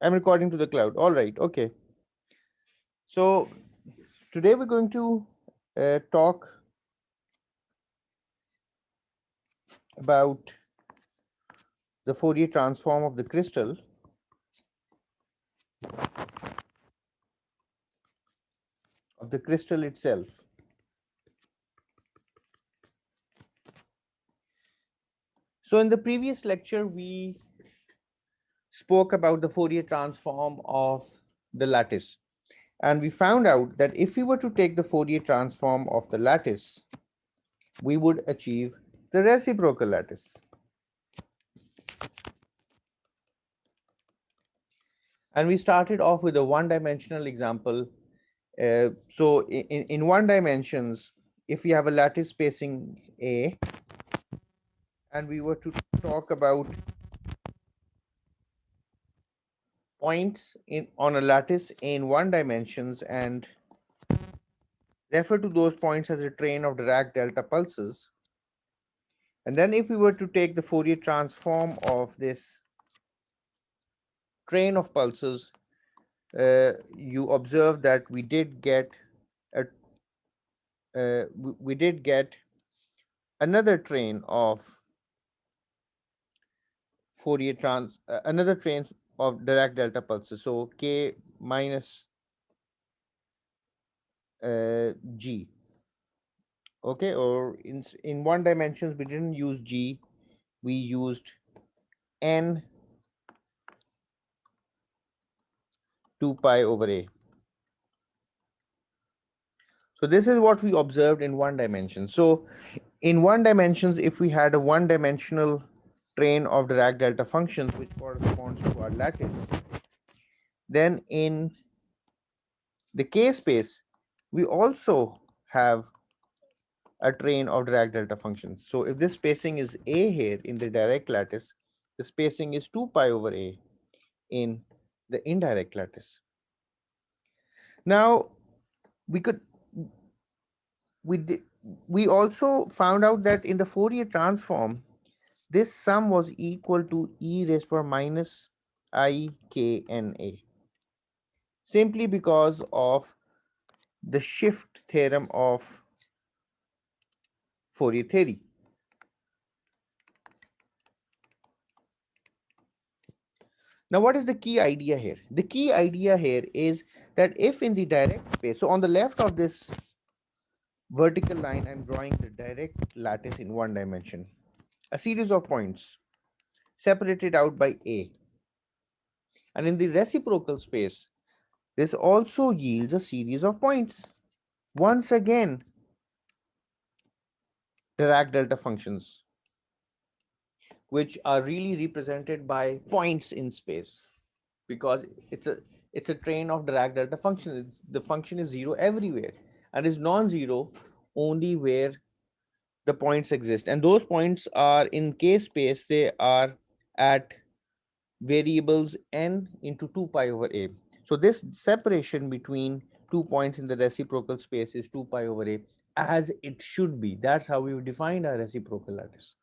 I mean, according to the cloud. All right. Okay. So today we're going to talk about the Fourier transform of the crystal itself. So in the previous lecture, we spoke about the Fourier transform of the lattice. And we found out that if we were to take the Fourier transform of the lattice, we would achieve the reciprocal lattice. And we started off with a one-dimensional example. So in one dimensions, if we have a lattice spacing A, and we were to talk about points on a lattice in one dimensions and refer to those points as a train of Dirac delta pulses. And then if we were to take the Fourier transform of this train of pulses, you observe that we did get a we did get another train of another train of Dirac delta pulses. So k minus g. Okay, or in one dimensions we didn't use g, we used n 2 pi over a. So this is what we observed in one dimension. So in one dimensions, if we had a one-dimensional train of Dirac delta functions which corresponds to our lattice, then in the k space we also have a train of Dirac delta functions. So if this spacing is a here in the direct lattice, the spacing is 2 pi over a in the indirect lattice. Now we could we did we also found out that in the Fourier transform, this sum was equal to e raised to minus I k n a, simply because of the shift theorem of Fourier theory. Now, what is the key idea here? The key idea here is that if in the direct space, so on the left of this vertical line, I'm drawing the direct lattice in one dimension, a series of points separated out by A. And in the reciprocal space, this also yields a series of points. Once again, Dirac delta functions, which are really represented by points in space, because it's a train of Dirac delta functions. The function is zero everywhere and is non-zero only where the points exist. And those points are in k space, they are at variables n into 2 pi over a. So this separation between 2 points in the reciprocal space is 2 pi over a, as it should be. That's how we've defined our reciprocal lattice.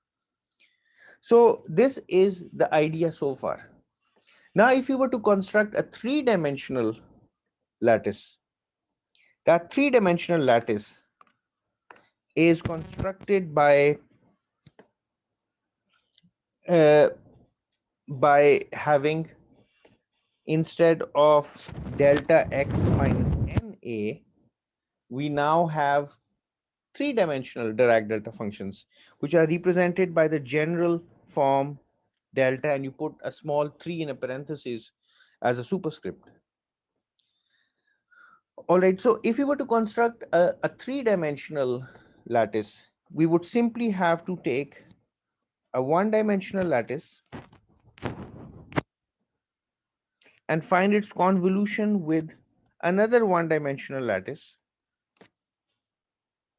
So this is the idea so far. Now, if you were to construct a three-dimensional lattice, that three-dimensional lattice is constructed uh, by having, instead of delta x minus na, we now have three-dimensional Dirac delta functions, which are represented by the general form delta, and you put a small 3 in a parenthesis as a superscript. All right, so if we were to construct a three-dimensional lattice, we would simply have to take a one-dimensional lattice and find its convolution with another one-dimensional lattice.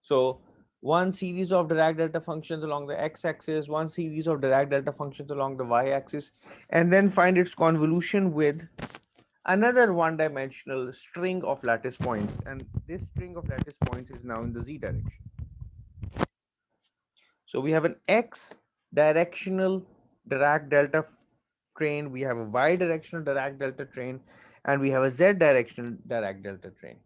So one series of Dirac delta functions along the x-axis, one series of Dirac delta functions along the y-axis, and then find its convolution with another one-dimensional string of lattice points. And this string of lattice points is now in the z direction. So we have an x directional Dirac delta train, we have a y directional Dirac delta train, and we have a z directional Dirac delta train.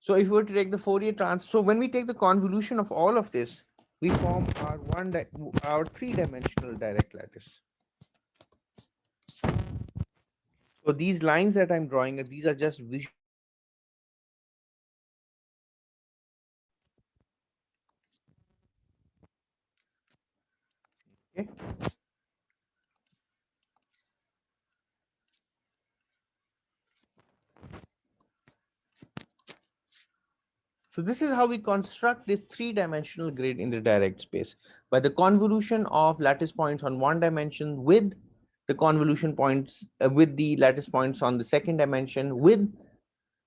So if we were to take the Fourier transform, so when we take the convolution of all of this, we form our three-dimensional direct lattice. So these lines that I'm drawing, these are just visual. Okay. So this is how we construct this three-dimensional grid in the direct space by the convolution of lattice points on one dimension with the convolution points with the lattice points on the second dimension with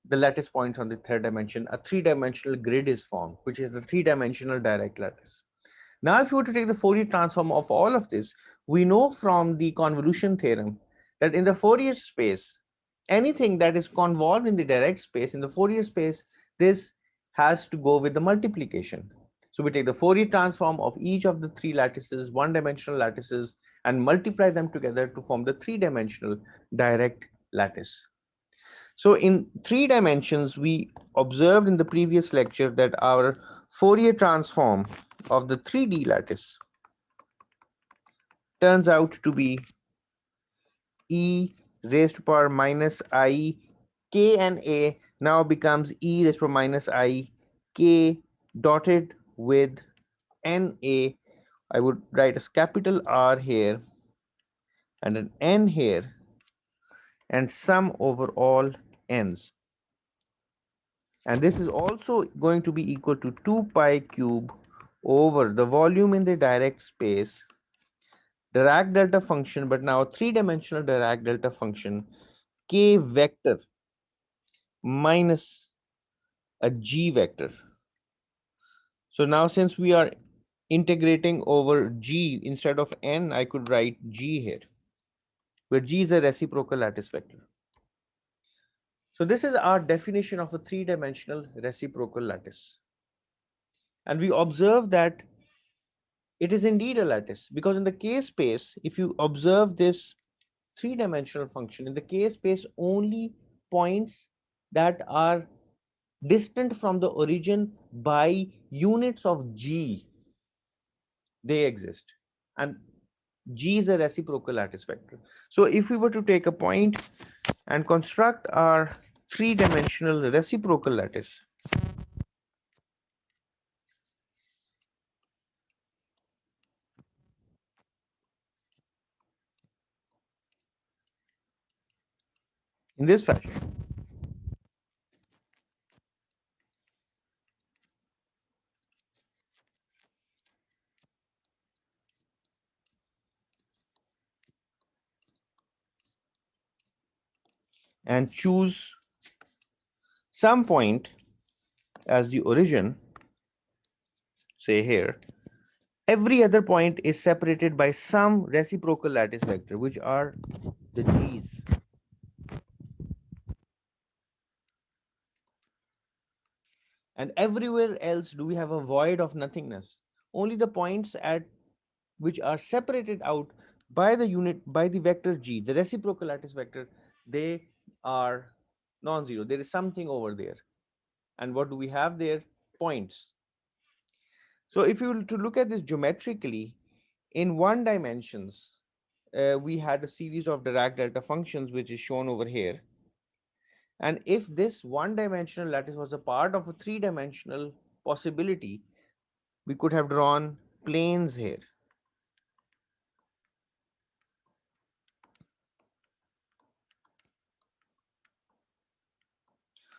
the lattice points on the third dimension. A three-dimensional grid is formed, which is the three-dimensional direct lattice. Now, if you were to take the Fourier transform of all of this, we know from the convolution theorem that in the Fourier space, anything that is convolved in the direct space, in the Fourier space, this has to go with the multiplication. So we take the Fourier transform of each of the three lattices, one-dimensional lattices, and multiply them together to form the three-dimensional direct lattice. So in three dimensions, we observed in the previous lecture that our Fourier transform of the 3D lattice turns out to be e raised to power minus I k, and a now becomes e raised to power minus I k dotted with n a. I would write a capital R here and an n here and sum over all n's. And this is also going to be equal to 2 pi cube over the volume in the direct space Dirac delta function, but now three-dimensional Dirac delta function k vector minus a g vector. So now since we are integrating over g instead of n, I could write g here, where g is a reciprocal lattice vector. So this is our definition of a three-dimensional reciprocal lattice. And we observe that it is indeed a lattice, because in the K space, if you observe this three-dimensional function, in the K space, only points that are distant from the origin by units of g, they exist. And g is a reciprocal lattice vector. So if we were to take a point and construct our three-dimensional reciprocal lattice, in this fashion, and choose some point as the origin, say here, every other point is separated by some reciprocal lattice vector, which are the g's. And everywhere else do we have a void of nothingness. Only the points at which are separated out by the unit, by the vector g, the reciprocal lattice vector, they are non-zero. There is something over there. And what do we have there? Points. So if you were to look at this geometrically, in one dimensions, we had a series of Dirac delta functions, which is shown over here. And if this one-dimensional lattice was a part of a three-dimensional possibility, we could have drawn planes here.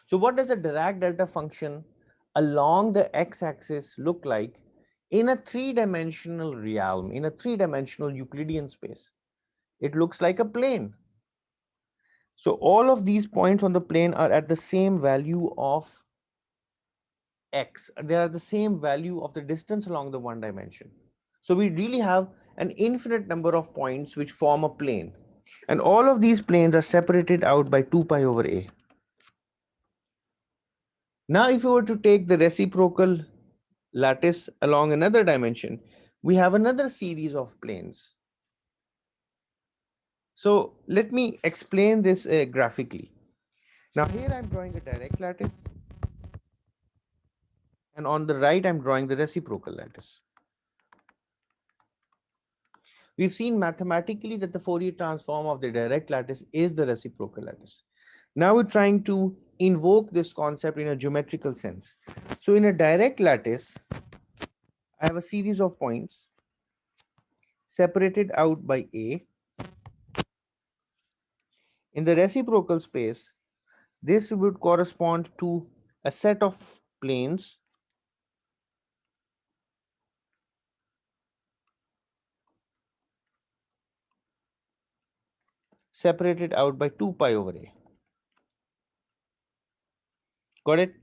So what does a Dirac delta function along the x-axis look like in a three-dimensional realm, in a three-dimensional Euclidean space? It looks like a plane. So all of these points on the plane are at the same value of x. They are the same value of the distance along the one dimension. So we really have an infinite number of points which form a plane. And all of these planes are separated out by 2 pi over a. Now, if we were to take the reciprocal lattice along another dimension, we have another series of planes. So let me explain this graphically. Now here I'm drawing a direct lattice, and on the right I'm drawing the reciprocal lattice. We've seen mathematically that the Fourier transform of the direct lattice is the reciprocal lattice. Now we're trying to invoke this concept in a geometrical sense. So in a direct lattice, I have a series of points separated out by A. In the reciprocal space, this would correspond to a set of planes separated out by 2 pi over A. Got it?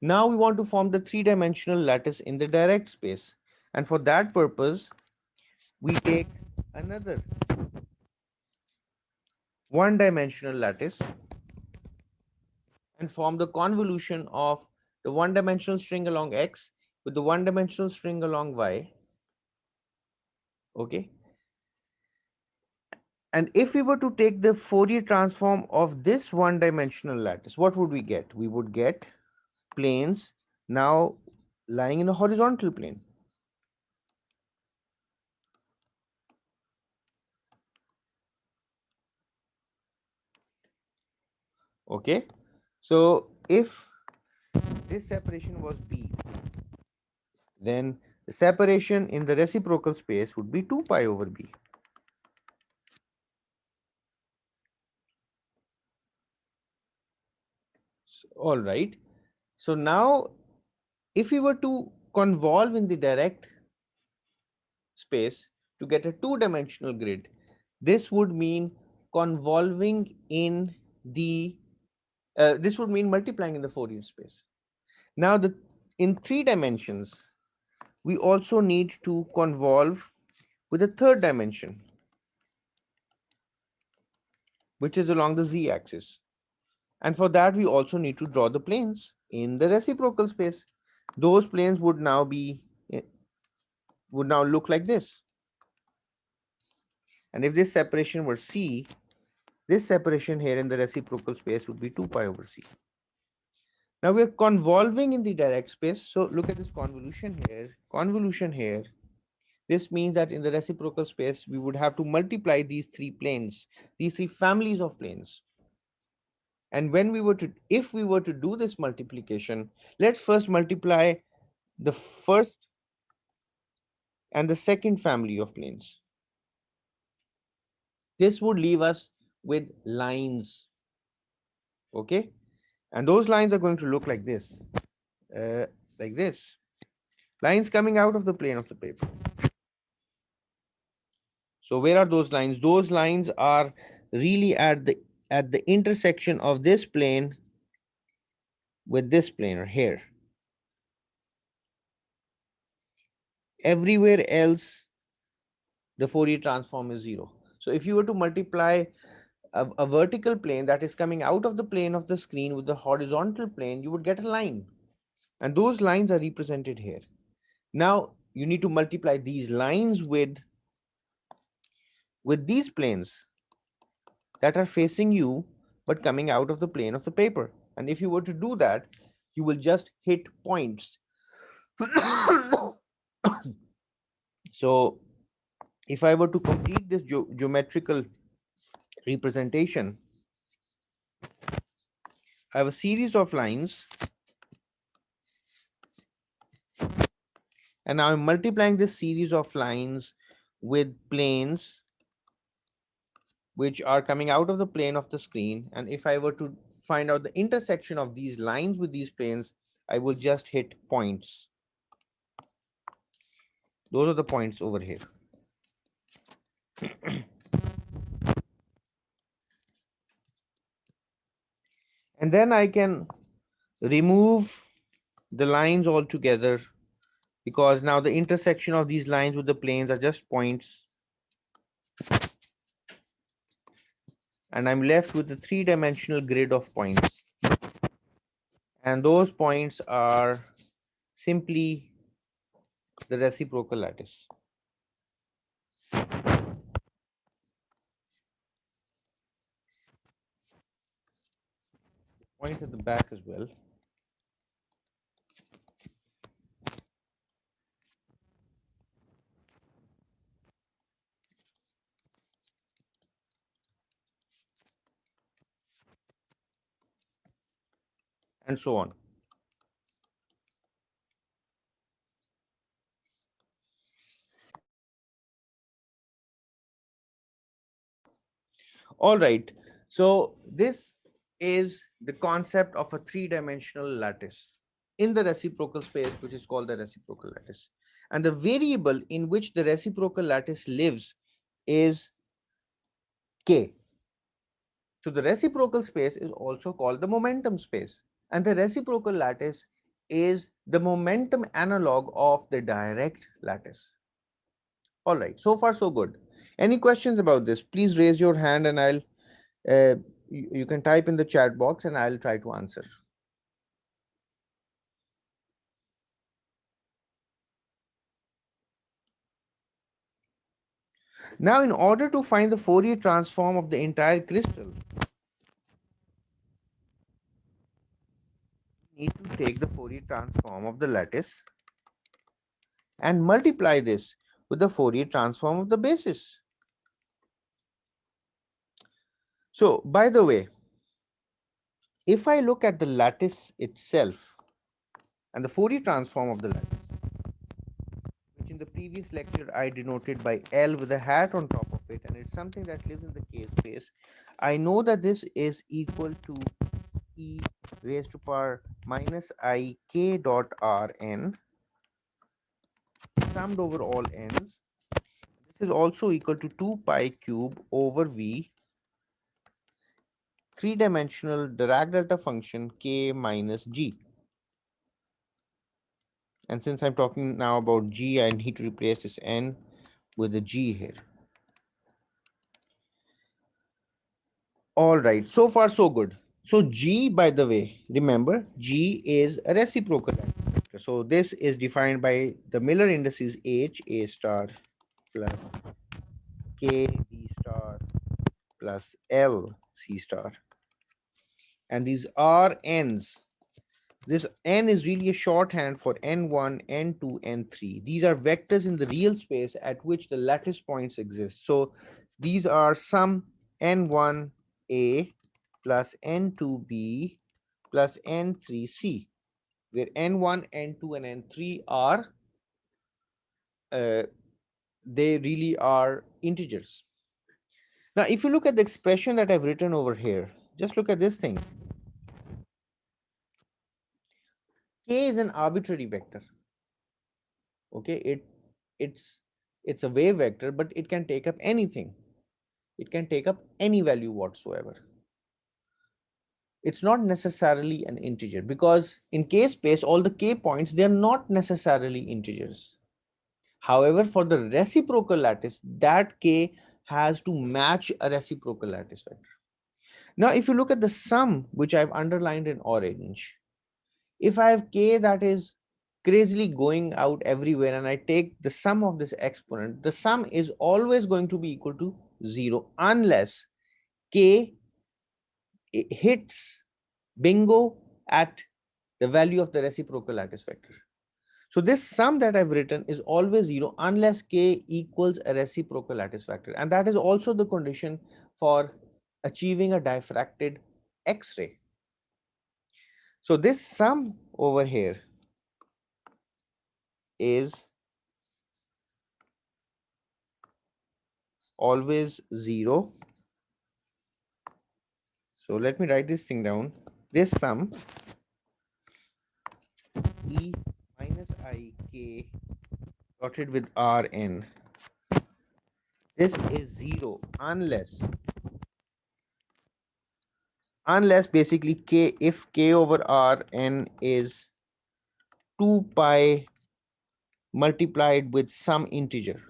Now we want to form the three-dimensional lattice in the direct space. And for that purpose, we take another one-dimensional lattice and form the convolution of the one-dimensional string along X with the one-dimensional string along Y. Okay. And if we were to take the Fourier transform of this one-dimensional lattice, what would we get? We would get planes now lying in a horizontal plane. Okay. So if this separation was B, then the separation in the reciprocal space would be 2 pi over B. All right. So now, if we were to convolve in the direct space to get a two-dimensional grid, this would mean convolving in the this would mean multiplying in the Fourier space. Now, in 3 dimensions, we also need to convolve with a third dimension, which is along the z-axis. And for that, we also need to draw the planes in the reciprocal space. Those planes would now look like this. And if this separation were C, this separation here in the reciprocal space would be 2 pi over C. Now we're convolving in the direct space. So look at this convolution here. Convolution here. This means that in the reciprocal space, we would have to multiply these three planes, these three families of planes. And if we were to do this multiplication, let's first multiply the first and the second family of planes. This would leave us with lines. Okay. And those lines are going to look like this. Like this. Lines coming out of the plane of the paper. So where are those lines? Those lines are really at the intersection of this plane with this plane or here. Everywhere else, the Fourier transform is 0. So if you were to multiply a vertical plane that is coming out of the plane of the screen with the horizontal plane, you would get a line. And those lines are represented here. Now you need to multiply these lines with these planes that are facing you but coming out of the plane of the paper. And if you were to do that, you will just hit points. So if I were to complete this geometrical representation, I have a series of lines, and now I'm multiplying this series of lines with planes which are coming out of the plane of the screen. And if I were to find out the intersection of these lines with these planes, I will just hit points. Those are the points over here. And then I can remove the lines altogether, because now the intersection of these lines with the planes are just points. And I'm left with a three-dimensional grid of points. And those points are simply the reciprocal lattice. points at the back as well. And so on. All right. So this is the concept of a three-dimensional lattice in the reciprocal space, which is called the reciprocal lattice. And the variable in which the reciprocal lattice lives is k. So the reciprocal space is also called the momentum space. And the reciprocal lattice is the momentum analog of the direct lattice. All right, so far so good. Any questions about this? Please raise your hand and you can type in the chat box and I'll try to answer. Now, in order to find the Fourier transform of the entire crystal, we need to take the Fourier transform of the lattice and multiply this with the Fourier transform of the basis. So, by the way, if I look at the lattice itself and the Fourier transform of the lattice, which in the previous lecture I denoted by L with a hat on top of it, and it's something that lives in the K space, I know that this is equal to e raised to power minus I k dot r n summed over all n's. This is also equal to 2 pi cube over v three-dimensional Dirac delta function k minus g. And since I'm talking now about g, I need to replace this n with a g here. All right, so far so good. So g, by the way, remember g is a reciprocal vector. So this is defined by the Miller indices h a star plus k b star plus l c star. And these are n's. This n is really a shorthand for n1, n2, n3. These are vectors in the real space at which the lattice points exist. So these are some n1a plus n2b plus n3c, where n1, n2, and n3 are, they really are integers. Now, if you look at the expression that I've written over here, just look at this thing. K is an arbitrary vector. Okay, it's a wave vector, but it can take up anything. It can take up any value whatsoever. It's not necessarily an integer, because in K space, all the K points, they are not necessarily integers. However, for the reciprocal lattice, that K has to match a reciprocal lattice vector. Now, if you look at the sum, which I've underlined in orange, if I have K that is crazily going out everywhere and I take the sum of this exponent, the sum is always going to be equal to 0 unless K hits bingo at the value of the reciprocal lattice vector. So this sum that I've written is always 0 unless K equals a reciprocal lattice vector. And that is also the condition for achieving a diffracted X-ray. So this sum over here is always 0. So let me write this thing down. This sum E minus I k dotted with Rn. This is 0 unless basically k, if k over Rn is 2 pi multiplied with some integer.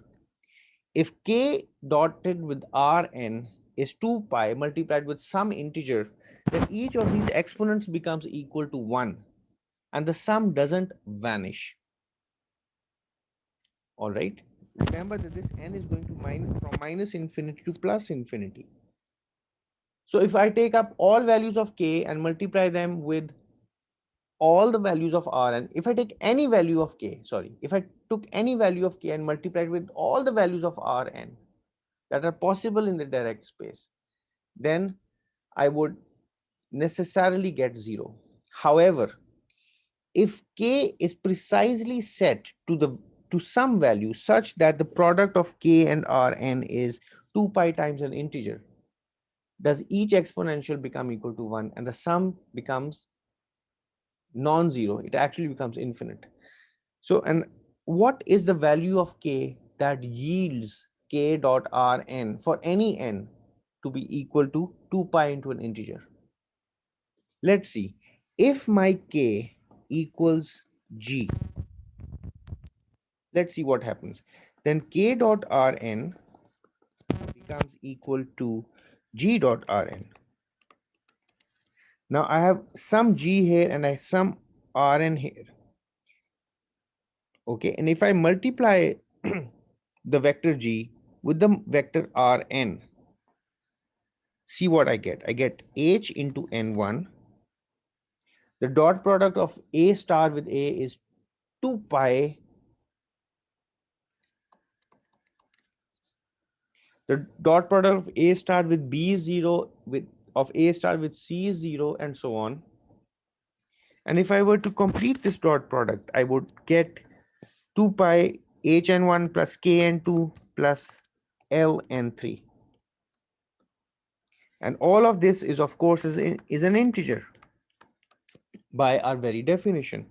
If k dotted with Rn is 2 pi multiplied with some integer, then each of these exponents becomes equal to 1 and the sum doesn't vanish. All right. Remember that this n is going to minus from minus infinity to plus infinity. So if I take up all values of k and multiply them with all the values of Rn, if I take any value of k, sorry, if I took any value of k and multiplied with all the values of Rn that are possible in the Dirac space, then I would necessarily get 0. However, if k is precisely set to some value such that the product of k and Rn is 2 pi times an integer, does each exponential become equal to 1 and the sum becomes non-zero? It actually becomes infinite. So, and what is the value of k that yields k dot Rn for any n to be equal to 2 pi into an integer? Let's see. If my k equals g, let's see what happens. Then k dot Rn becomes equal to g dot Rn. Now I have some g here and I have some Rn here. Okay, and if I multiply the vector g with the vector Rn, see what I get. I get h into n1. The dot product of a star with a is 2 pi. The dot product of a star with b is 0, with of a star with c is 0, and so on. And if I were to complete this dot product, I would get 2 pi hn1 plus kn2 plus ln3. And all of this is, of course, is an integer by our very definition.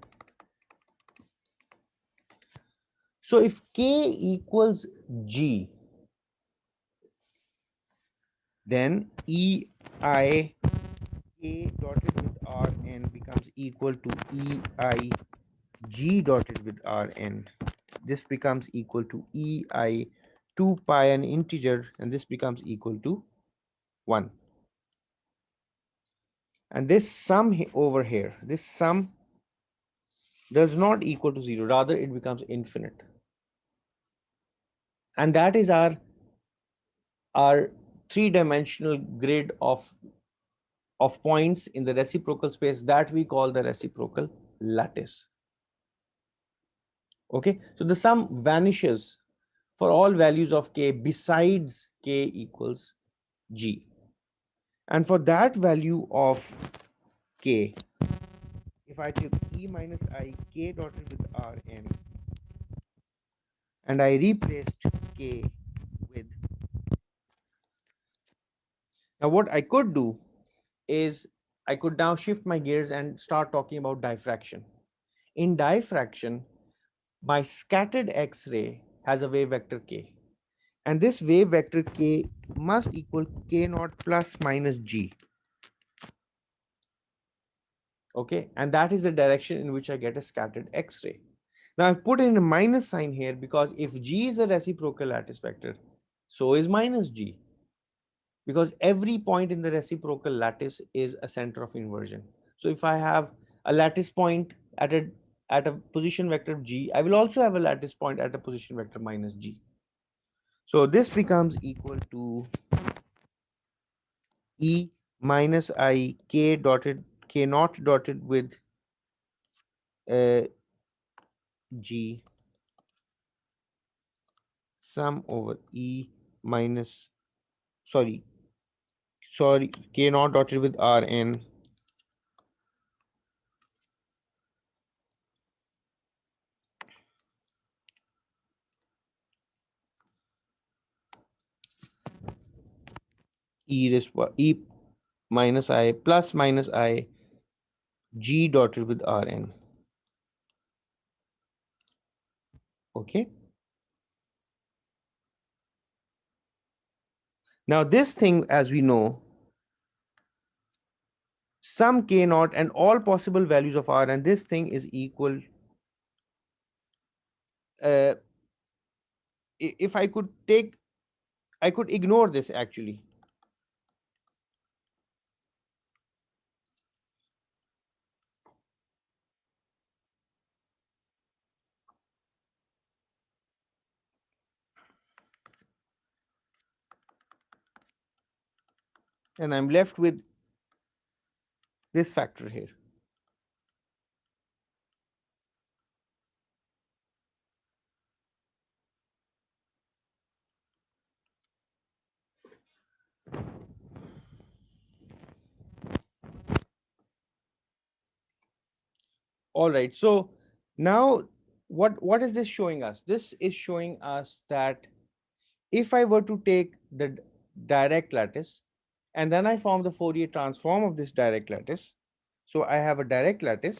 So if k equals g, then ei k dotted with Rn becomes equal to ei g dotted with Rn. This becomes equal to ei 2 pi an integer, and this becomes equal to 1. And this sum over here, this sum does not equal to 0, rather it becomes infinite. And that is our three-dimensional grid of points in the reciprocal space that we call the reciprocal lattice. Okay, so the sum vanishes for all values of k besides k equals g. And for that value of k, if I took e minus I k dotted with Rn and I replaced k with, now what I could do is I could now shift my gears and start talking about diffraction. In diffraction, my scattered X-ray has a wave vector k, and this wave vector k must equal k naught plus minus g. Okay, and that is the direction in which I get a scattered X-ray. Now I've put in a minus sign here because if g is a reciprocal lattice vector, so is minus g, because every point in the reciprocal lattice is a center of inversion. So if I have a lattice point at a position vector g, I will also have a lattice point at a position vector minus g. So this becomes equal to e minus I k dotted k naught dotted with g sum over e minus, sorry k naught dotted with Rn e minus I plus minus I g dotted with Rn. Okay, now this thing, as we know, sum k naught and all possible values of R, and this thing is equal, uh, if I could take, I could ignore this actually. and I'm left with this factor here. All right. So now what is this showing us? This is showing us that if I were to take the direct lattice and then I form the Fourier transform of this direct lattice, so I have a direct lattice.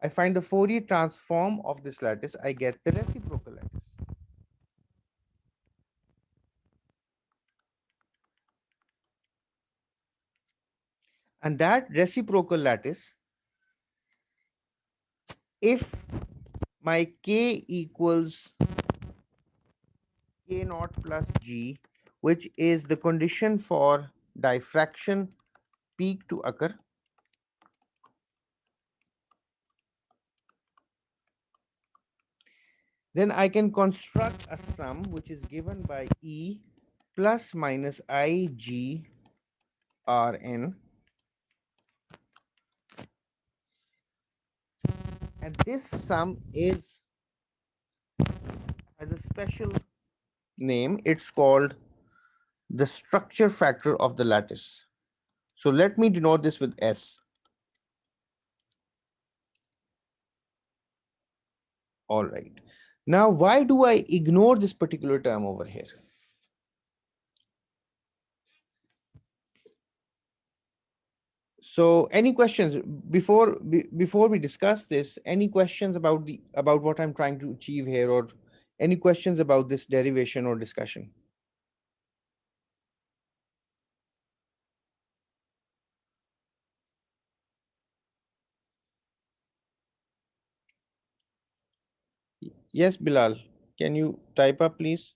I find the Fourier transform of this lattice, I get the reciprocal lattice. And that reciprocal lattice, if my k equals k naught plus g, which is the condition for diffraction peak to occur, then I can construct a sum which is given by E plus minus IG Rn, and this sum has a special name. It's called the structure factor of the lattice. So let me denote this with S. All right. Now, why do I ignore this particular term over here? So, any questions before we discuss this? Any questions about what I'm trying to achieve here, or any questions about this derivation or discussion? Yes, Bilal. Can you type up, please?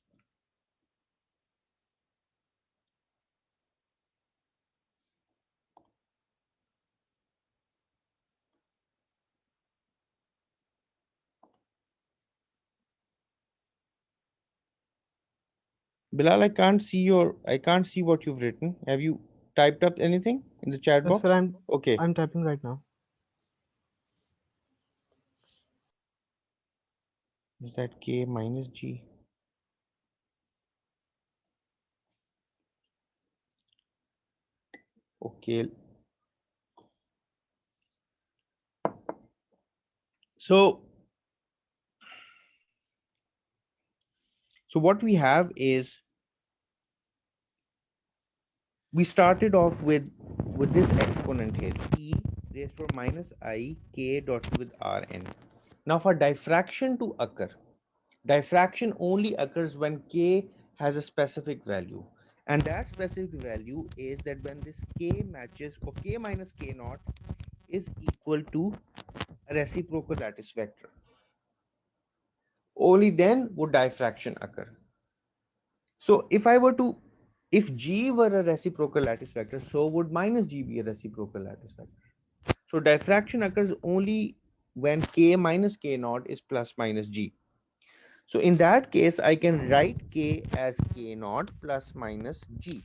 Bilal, I can't see what you've written. Have you typed up anything in the chat Yes, sir. box? I'm Okay. I'm typing right now. Is that K minus G? Okay. So, so what we have is we started off with this exponent here, E raised to minus I K dot with Rn. Now, for diffraction to occur, diffraction only occurs when K has a specific value. And that specific value is that when this K matches, or K minus K naught is equal to a reciprocal lattice vector. Only then would diffraction occur. So if G were a reciprocal lattice vector, so would minus G be a reciprocal lattice vector. So diffraction occurs only when K minus K naught is plus minus G. So in that case, I can write K as K naught plus minus G.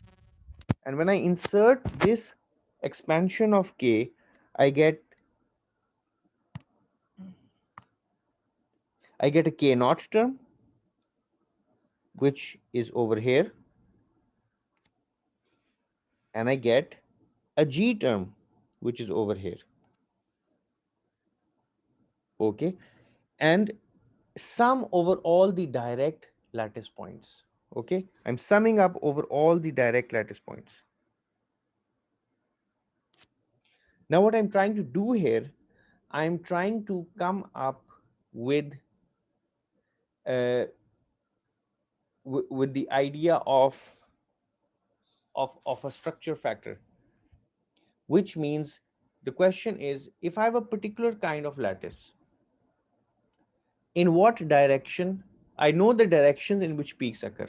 And when I insert this expansion of K, I get a K naught term, which is over here, and I get a G term, which is over here. Okay. And sum over all the direct lattice points. Okay. I'm summing up over all the direct lattice points. Now, what I'm trying to do here, I'm trying to come up with uh, with the idea of a structure factor, which means the question is, if I have a particular kind of lattice, in what direction? I know the directions in which peaks occur.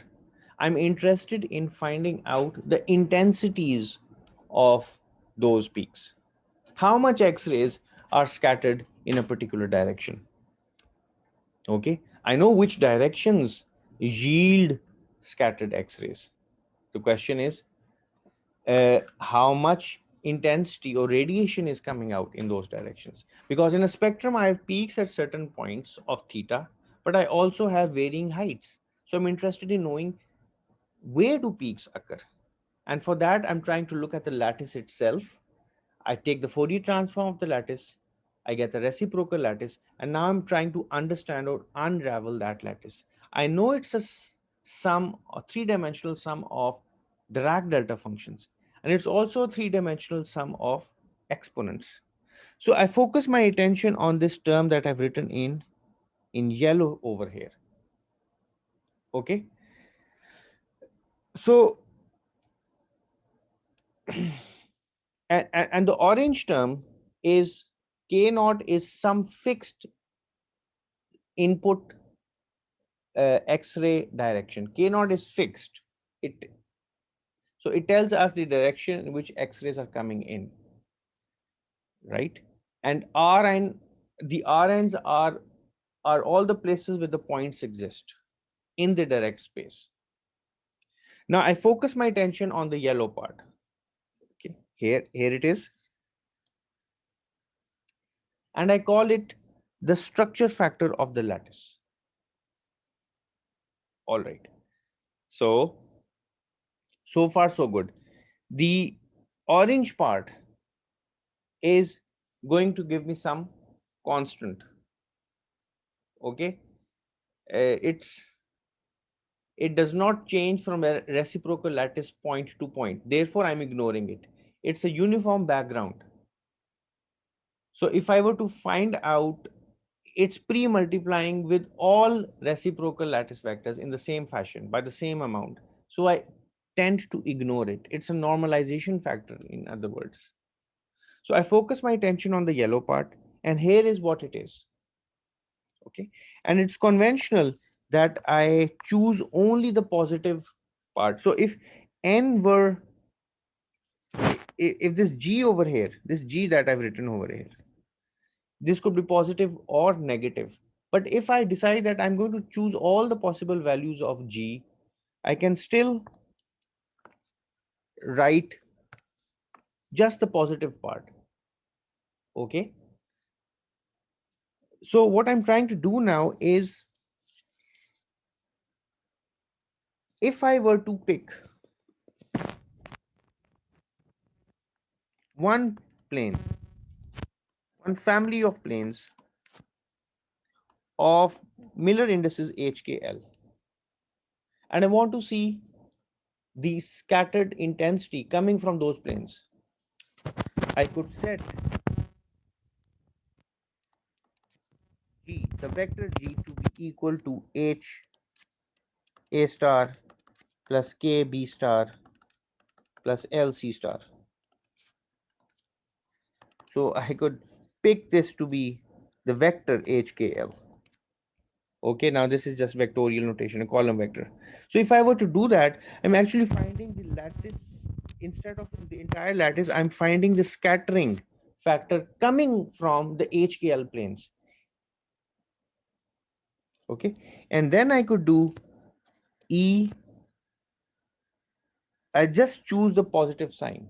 I'm interested in finding out the intensities of those peaks. How much X-rays are scattered in a particular direction? Okay, I know which directions yield scattered X-rays. The question is how much intensity or radiation is coming out in those directions. Because in a spectrum, I have peaks at certain points of theta, but I also have varying heights. So I'm interested in knowing where do peaks occur. And for that, I'm trying to look at the lattice itself. I take the Fourier transform of the lattice, I get the reciprocal lattice, and now I'm trying to understand or unravel that lattice. I know it's a sum, a three-dimensional sum of Dirac delta functions, and it's also a three-dimensional sum of exponents. So I focus my attention on this term that I've written in yellow over here. Okay, so and the orange term is k naught is some fixed input X-ray direction. K naught is fixed. It so it tells us the direction in which X-rays are coming in, right? And Rn, the Rn's are all the places where the points exist in the direct space. Now I focus my attention on the yellow part. Okay, here it is, and I call it the structure factor of the lattice. All right. So far so good. The orange part is going to give me some constant. Okay, it's it does not change from a reciprocal lattice point to point, therefore I'm ignoring it. It's a uniform background. So if I were to find out, it's pre-multiplying with all reciprocal lattice vectors in the same fashion by the same amount, so I tend to ignore it. It's a normalization factor, in other words. So I focus my attention on the yellow part, and here is what it is. Okay, and it's conventional that I choose only the positive part. So if n were, if this g over here, this g that I've written over here, this could be positive or negative. But if I decide that I'm going to choose all the possible values of g, I can still write just the positive part. Okay, so what I'm trying to do now is, if I were to pick one plane, one family of planes of Miller indices HKL, and I want to see the scattered intensity coming from those planes, I could set G, the vector G, to be equal to H A star plus K B star plus L C star. So I could pick this to be the vector HKL. Okay, now this is just vectorial notation, a column vector. So if I were to do that, I'm actually finding the lattice, instead of the entire lattice, I'm finding the scattering factor coming from the HKL planes. Okay, and then I could do E, I just choose the positive sign.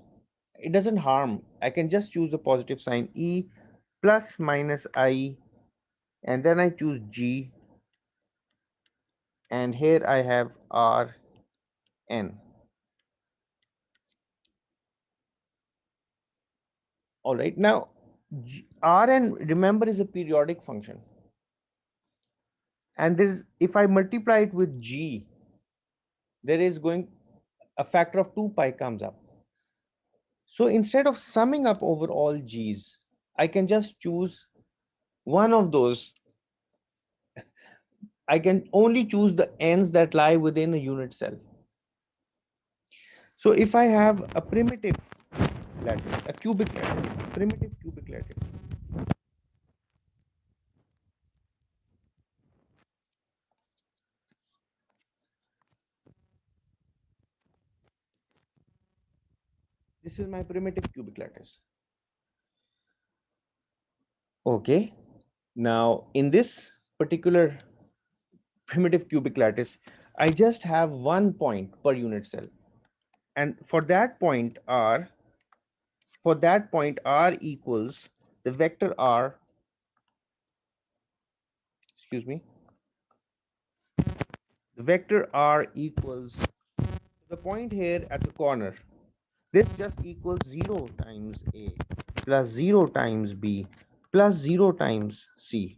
It doesn't harm. I can just choose the positive sign, E plus minus I, and then I choose G, and here I have R N. All right, now Rn, remember, is a periodic function, and there is, if I multiply it with G, there is going a factor of 2 pi comes up. So instead of summing up over all G's, I can just choose one of those. I can only choose the n's that lie within a unit cell. So if I have a primitive lattice, a cubic lattice, primitive cubic lattice, this is my primitive cubic lattice. Okay, now in this particular primitive cubic lattice, I just have one point per unit cell. And for that point r equals the vector r, excuse me, the vector r equals the point here at the corner. This just equals 0 times a plus 0 times b plus 0 times c.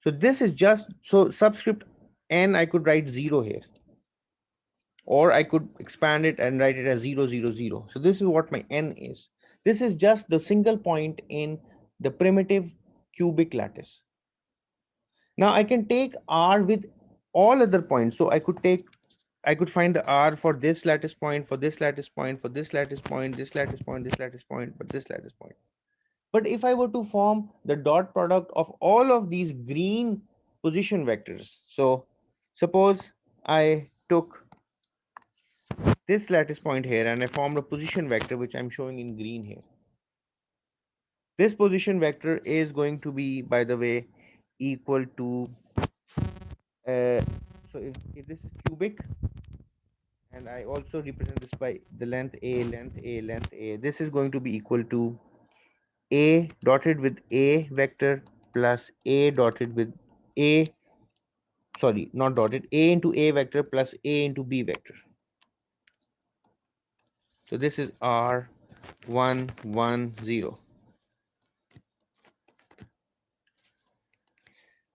So this is just, so subscript n I could write 0 here, or I could expand it and write it as 0 0 0. So this is what my n is. This is just the single point in the primitive cubic lattice. Now I can take r with all other points. So I could find the r for this lattice point, for this lattice point, for this lattice point, this lattice point, this lattice point, but this lattice point. But if I were to form the dot product of all of these green position vectors, so suppose I took this lattice point here and I formed a position vector which I'm showing in green here. This position vector is going to be, by the way, equal to so if this is cubic, and I also represent this by the length a, length a, length a, this is going to be equal to a dotted with a vector plus a dotted with a, sorry, not dotted, a into a vector plus a into b vector. So this is r1 1 0.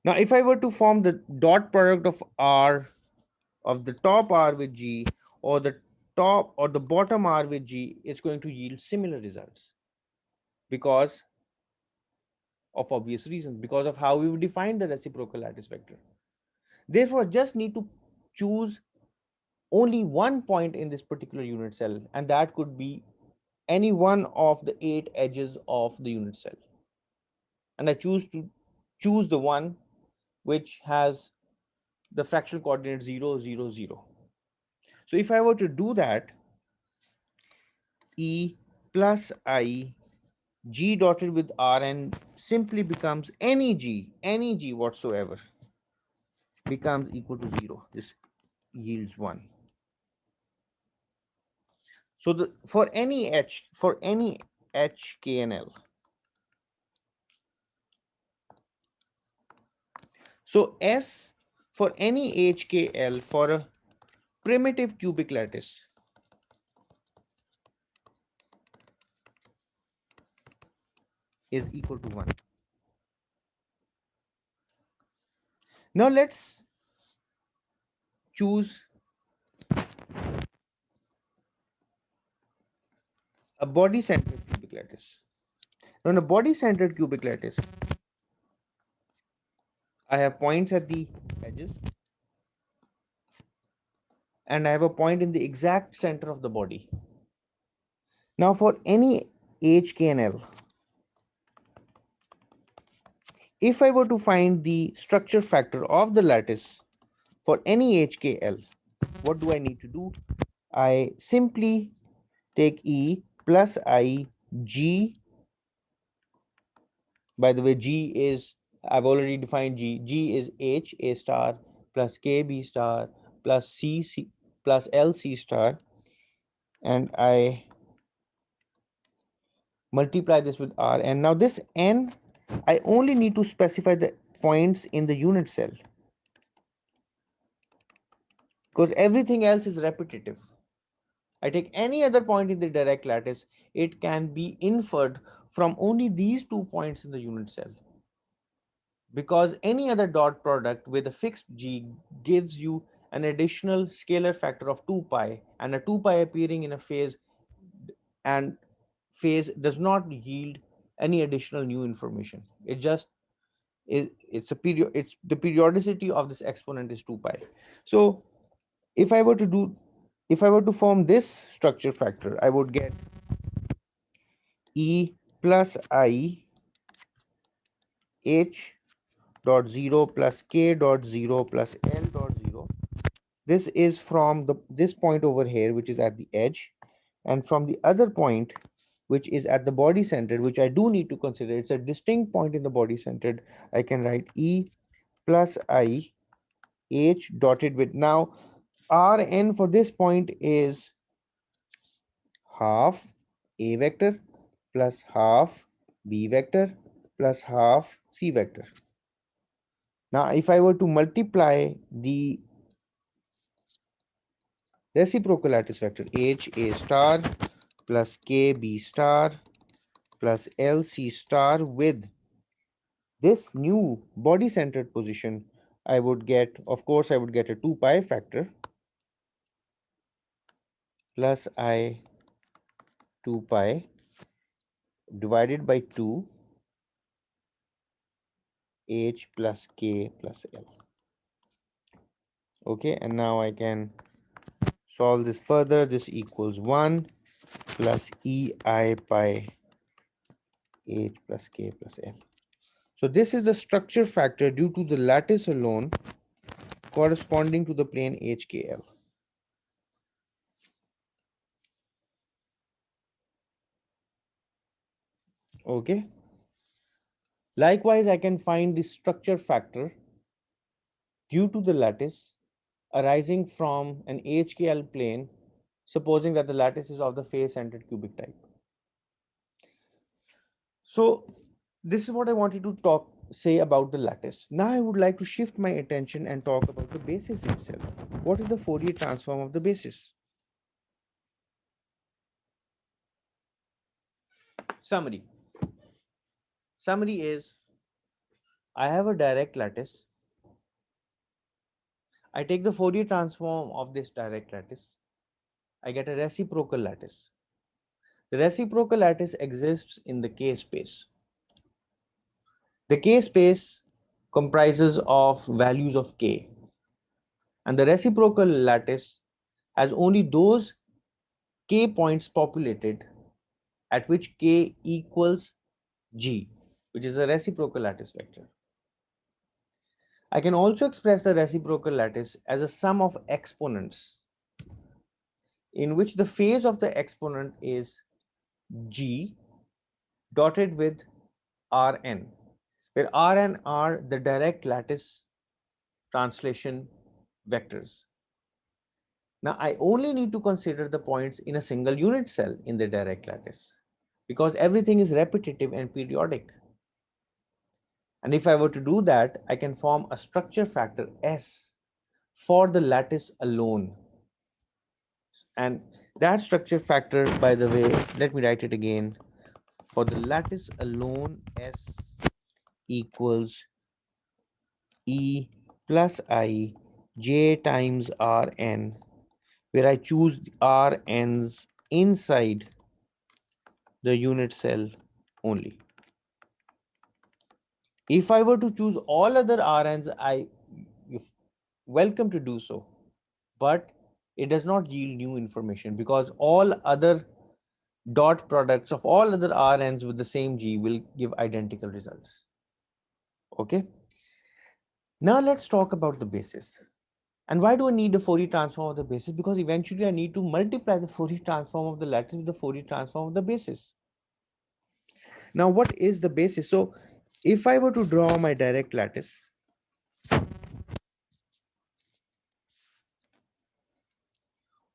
Now if I were to form the dot product of r, of the top r with g, or the top or the bottom r with g, it's going to yield similar results because of obvious reasons, because of how we define the reciprocal lattice vector. Therefore, just need to choose only one point in this particular unit cell, and that could be any one of the 8 edges of the unit cell. And I choose the one which has the fractional coordinate 0 0 0. So if I were to do that, e plus I g dotted with rn simply becomes any g whatsoever becomes equal to 0. This yields 1. So the for any h k and l, so s for any h k l for a primitive cubic lattice is equal to 1. Now let's choose a body centered cubic lattice. Now in a body centered cubic lattice, I have points at the edges and I have a point in the exact center of the body. Now for any h, k and l, if I were to find the structure factor of the lattice for any h, k, l, what do I need to do? I simply take E plus I G. By the way, G is, I've already defined G. G is H A star plus K B star plus C C plus L C star, and I multiply this with R. And now this N, I only need to specify the points in the unit cell because everything else is repetitive. I take any other point in the direct lattice, it can be inferred from only these 2 points in the unit cell, because any other dot product with a fixed g gives you an additional scalar factor of 2 pi, and a 2 pi appearing in a phase, and phase does not yield any additional new information. It just is, it's a period, it's the periodicity of this exponent is 2 pi. So if I were to do, if I were to form this structure factor, I would get E plus I H dot 0 plus K dot 0 plus L dot 0. This is from this point over here, which is at the edge, and from the other point, which is at the body centered, which I do need to consider. It's a distinct point in the body centered. I can write E plus I H dotted with, now Rn for this point is half A vector plus half B vector plus half C vector. Now, if I were to multiply the reciprocal lattice vector H A star plus K B star plus L C star with this new body centered position, I would get, of course, I would get a 2 pi factor plus I 2 pi divided by 2 H plus K plus L. Okay, and now I can solve this further. This equals 1 plus EI pi H plus K plus L. So this is the structure factor due to the lattice alone corresponding to the plane HKL. Okay. Likewise, I can find the structure factor due to the lattice arising from an HKL plane, supposing that the lattice is of the face-centered cubic type. So this is what I wanted to say about the lattice. Now I would like to shift my attention and talk about the basis itself. What is the Fourier transform of the basis? Summary. Summary is, I have a direct lattice. I take the Fourier transform of this direct lattice. I get a reciprocal lattice. The reciprocal lattice exists in the K space. The K space comprises of values of K, and the reciprocal lattice has only those K points populated at which K equals G, which is a reciprocal lattice vector. I can also express the reciprocal lattice as a sum of exponents in which the phase of the exponent is G dotted with Rn, where Rn are the direct lattice translation vectors. Now, I only need to consider the points in a single unit cell in the direct lattice because everything is repetitive and periodic. And if I were to do that, I can form a structure factor S for the lattice alone. And that structure factor, by the way, let me write it again. For the lattice alone, S equals E plus I J times Rn, where I choose Rn's inside the unit cell only. If I were to choose all other Rn's, you're welcome to do so, but it does not yield new information because all other dot products of all other Rn's with the same G will give identical results. Okay. Now let's talk about the basis. And why do I need the Fourier transform of the basis? Because eventually I need to multiply the Fourier transform of the lattice with the Fourier transform of the basis. Now, what is the basis? So if I were to draw my direct lattice,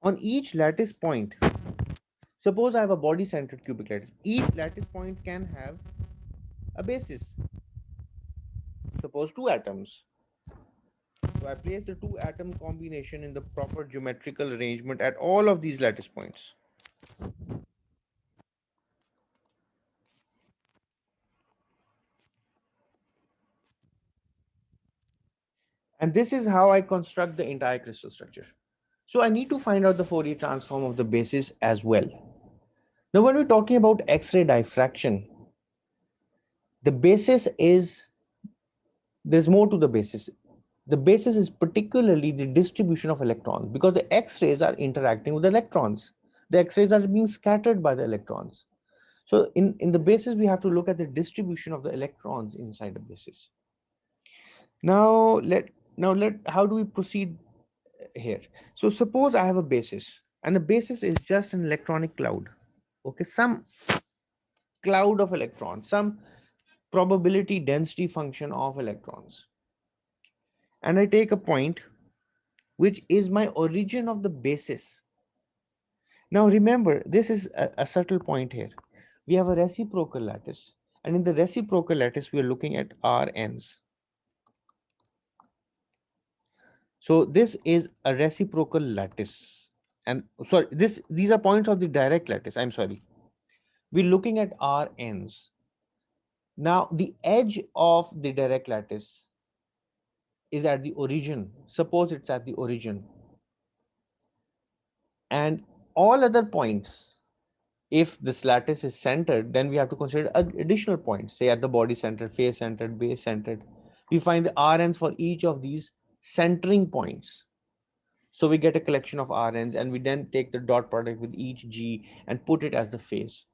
on each lattice point, suppose I have a body-centered cubic lattice. Each lattice point can have a basis. Suppose two atoms. So I place the two atom combination in the proper geometrical arrangement at all of these lattice points. And this is how I construct the entire crystal structure. So I need to find out the Fourier transform of the basis as well. Now, when we're talking about X-ray diffraction, the basis is, there's more to the basis. The basis is particularly the distribution of electrons because the X-rays are interacting with electrons. The X-rays are being scattered by the electrons. So in the basis, we have to look at the distribution of the electrons inside the basis. Now how do we proceed here? So suppose I have a basis, and the basis is just an electronic cloud. Okay, some cloud of electrons, some probability density function of electrons. And I take a point which is my origin of the basis. Now remember, this is a subtle point here. We have a reciprocal lattice, and in the reciprocal lattice, we are looking at Rn's. So this is a reciprocal lattice. And sorry, these are points of the direct lattice. I'm sorry. We're looking at Rn's. Now, the edge of the direct lattice is at the origin. Suppose it's at the origin. And all other points, if this lattice is centered, then we have to consider additional points, say at the body center, face centered, base centered. We find the Rn's for each of these centering points. So we get a collection of Rn's, and we then take the dot product with each G and put it as the face.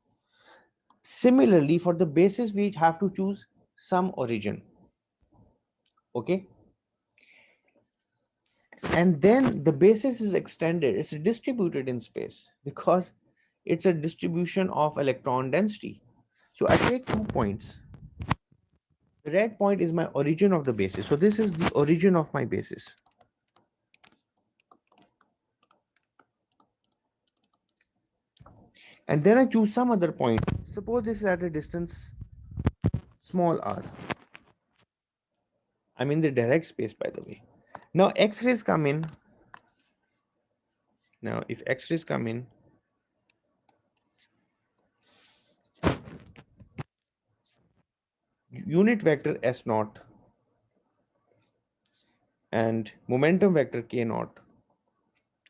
Similarly, for the basis, we have to choose some origin. Okay. And then the basis is extended, it's distributed in space because it's a distribution of electron density. So I take 2 points. The red point is my origin of the basis. So this is the origin of my basis. And then I choose some other point. Suppose this is at a distance small r. I'm in the direct space, by the way. Now X-rays come in. Now if X-rays come in, unit vector S naught and momentum vector K naught,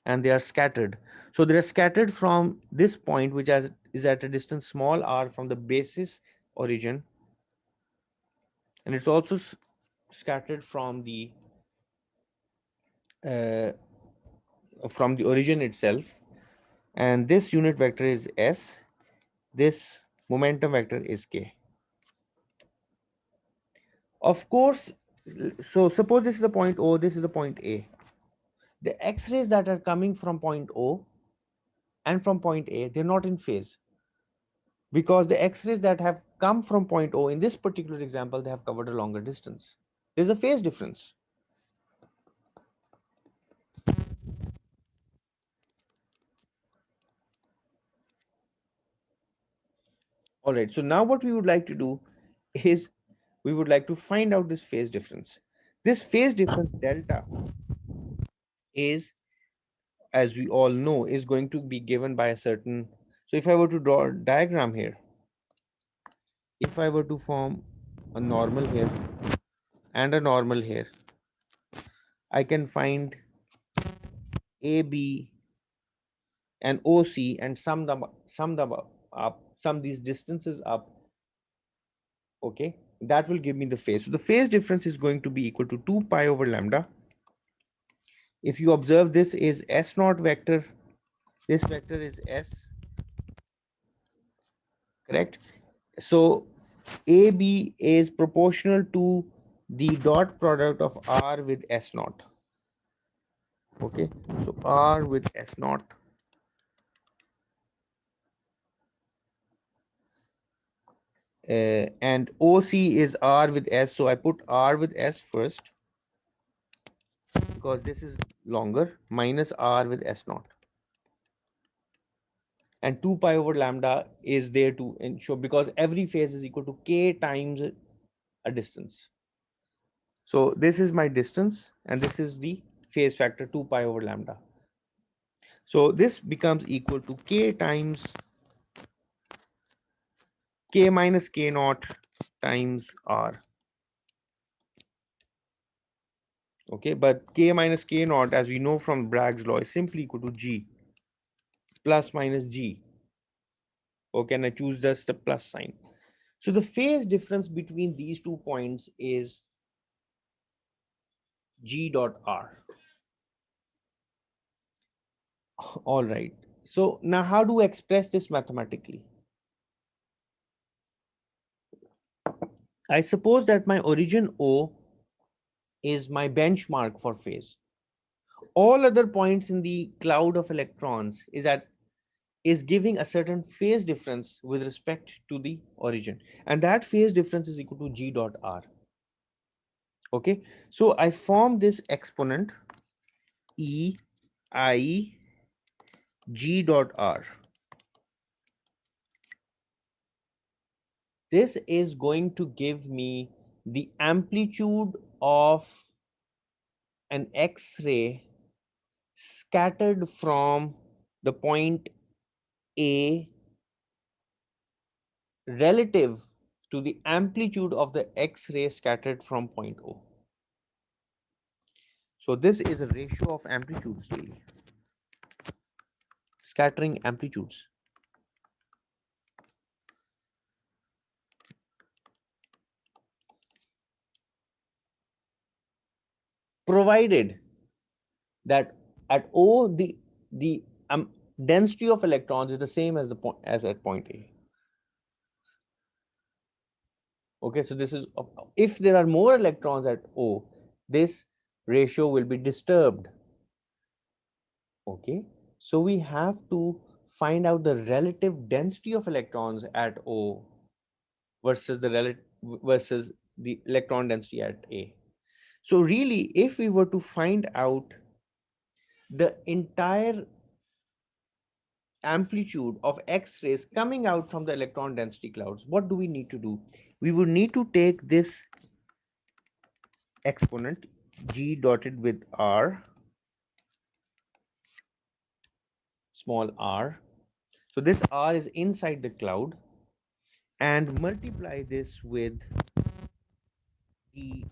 and they are scattered. So they are scattered from this point, which is at a distance small r from the basis origin, and it's also scattered uh, from the origin itself. And this unit vector is S. This momentum vector is K. Of course, so suppose this is the point O, this is the point A. The X-rays that are coming from point O and from point A, they're not in phase, because the X-rays that have come from point O in this particular example, they have covered a longer distance. There's a phase difference. All right, so now what we would like to do is we would like to find out this phase difference. This phase difference delta is, as we all know, is going to be given by a certain. So if I were to draw a diagram here, if I were to form a normal here and a normal here, I can find AB and OC and sum them up, sum these distances up. Okay, that will give me the phase. So the phase difference is going to be equal to 2 pi over lambda. If you observe, this is S naught vector, this vector is S, correct? So AB is proportional to the dot product of R with S naught. Okay, so R with S naught. And OC is R with S. So I put R with S first because this is longer, minus R with S naught. And 2 pi over lambda is there to ensure, because every phase is equal to K times a distance. So this is my distance, and this is the phase factor 2 pi over lambda. So this becomes equal to K times K minus K naught times R. Okay, but K minus K naught, as we know from Bragg's law, is simply equal to G plus minus G. Okay, and I choose just the plus sign. So the phase difference between these 2 points is G dot R. All right. So now how do I express this mathematically? I suppose that my origin O is my benchmark for phase. All other points in the cloud of electrons is giving a certain phase difference with respect to the origin, and that phase difference is equal to G dot R. Okay, so I form this exponent E I G dot R. This is going to give me the amplitude of an X-ray scattered from the point A relative to the amplitude of the X-ray scattered from point O. So this is a ratio of amplitudes really, scattering amplitudes. Provided that at O the density of electrons is the same as the point as at point A. Okay, so this is if there are more electrons at O, this ratio will be disturbed. Okay, so we have to find out the relative density of electrons at O versus the electron density at A. So really, if we were to find out the entire amplitude of X-rays coming out from the electron density clouds, what do we need to do? We would need to take this exponent G dotted with R, small r. So this R is inside the cloud, and multiply this with the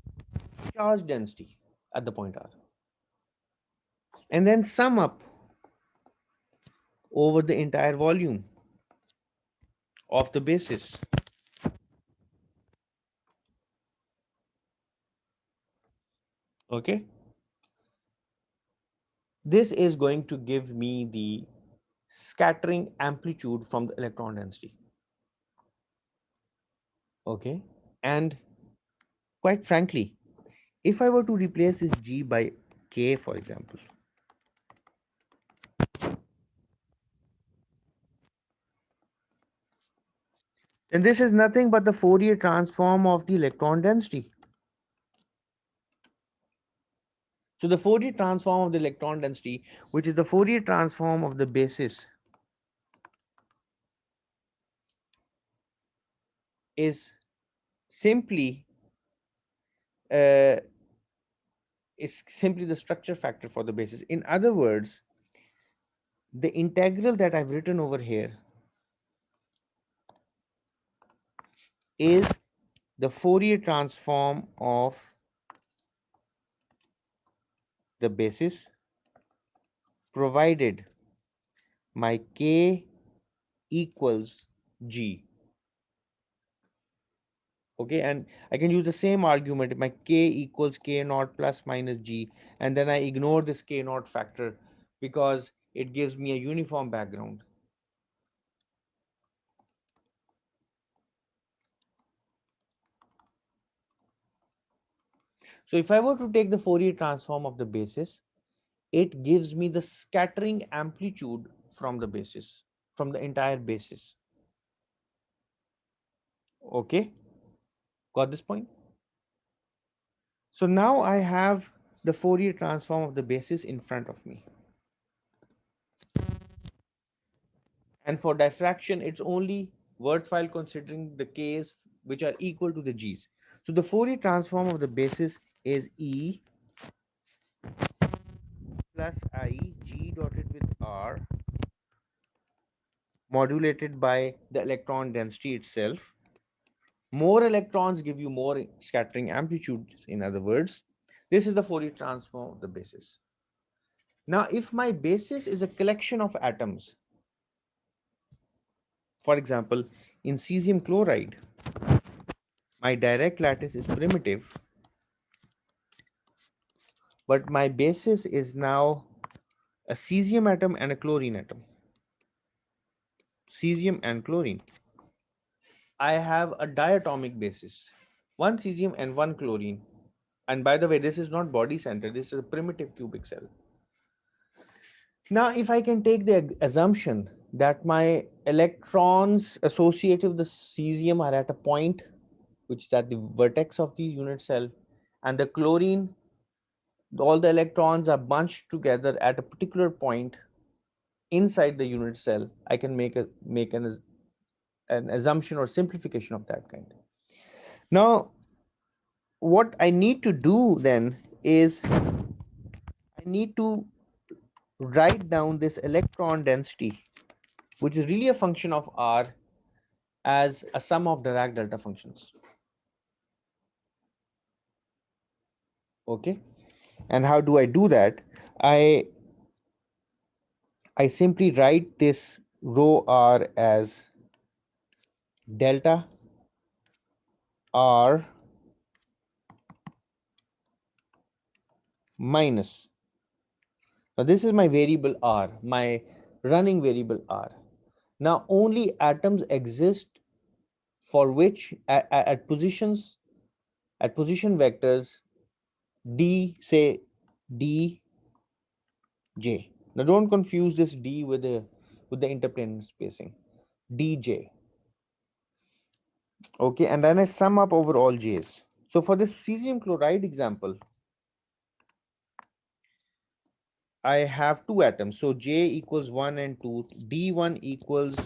charge density at the point R, and then sum up over the entire volume of the basis. Okay, this is going to give me the scattering amplitude from the electron density. Okay, and quite frankly, if I were to replace this G by K, for example, then this is nothing but the Fourier transform of the electron density. So the Fourier transform of the electron density, which is the Fourier transform of the basis, is simply uh, the structure factor for the basis. In other words, the integral that I've written over here is the Fourier transform of the basis, provided my K equals G. Okay, and I can use the same argument if my K equals K naught plus minus G, and then I ignore this K naught factor because it gives me a uniform background. So if I were to take the Fourier transform of the basis, it gives me the scattering amplitude from the basis, from the entire basis. Okay, got this point? So now I have the Fourier transform of the basis in front of me. And for diffraction, it's only worthwhile considering the k's which are equal to the g's. So the Fourier transform of the basis is E plus I G dotted with R modulated by the electron density itself. More electrons give you more scattering amplitudes, in other words. This is the Fourier transform of the basis. Now, if my basis is a collection of atoms, for example, in cesium chloride, my Dirac lattice is primitive, but my basis is now a cesium atom and a chlorine atom. Cesium and chlorine. I have a diatomic basis, one cesium and one chlorine. And by the way, this is not body center, this is a primitive cubic cell. Now, if I can take the assumption that my electrons associated with the cesium are at a point which is at the vertex of the unit cell, and the chlorine all the electrons are bunched together at a particular point inside the unit cell, I can make an assumption or simplification of that kind. Now, what I need to do then is I need to write down this electron density, which is really a function of R, as a sum of Dirac delta functions. Okay, and how do I do that? I I simply write this rho R as delta R minus. Now this is my variable R, my running variable R. Now only atoms exist for which at positions, at position vectors d, say d j. Now don't confuse this d with the interplane spacing, dj. Okay, and then I sum up over all j's. So for this cesium chloride example, I have two atoms. So j equals 1 and 2. D1 equals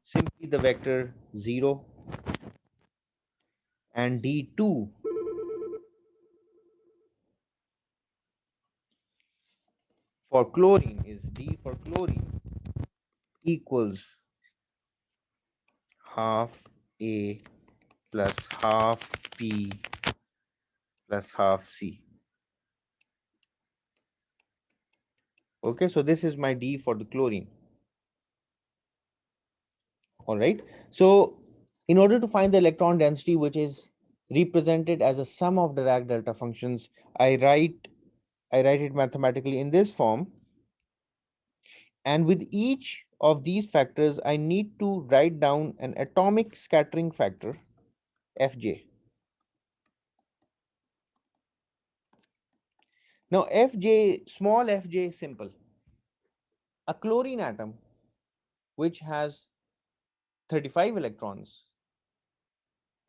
simply the vector 0, and D2 for chlorine is D for chlorine equals half A plus half P plus half C. Okay, so this is my D for the chlorine. All right. So in order to find the electron density, which is represented as a sum of Dirac delta functions, I write it mathematically in this form. And with each of these factors, I need to write down an atomic scattering factor, Fj. Now, Fj, small fj is simple. A chlorine atom, which has 35 electrons,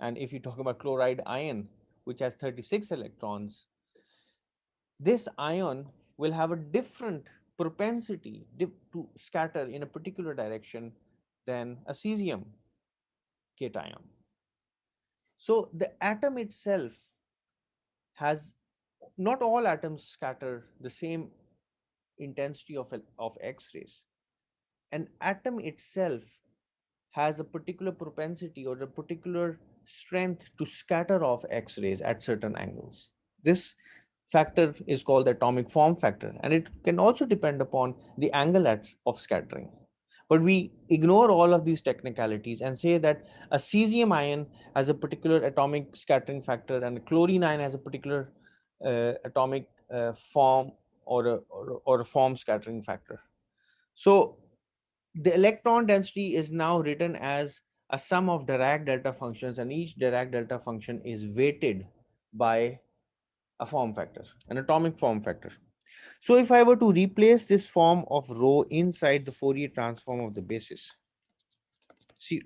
and if you talk about chloride ion, which has 36 electrons, this ion will have a different propensity to scatter in a particular direction than a cesium cation. So the atom itself has, not all atoms scatter the same intensity of X-rays. An atom itself has a particular propensity or a particular strength to scatter off X-rays at certain angles. This factor is called the atomic form factor, and it can also depend upon the angle of scattering. But we ignore all of these technicalities and say that a cesium ion has a particular atomic scattering factor and a chlorine ion has a particular atomic form or a form scattering factor. So the electron density is now written as a sum of Dirac delta functions, and each Dirac delta function is weighted by a form factor, an atomic form factor. So if I were to replace this form of rho inside the Fourier transform of the basis,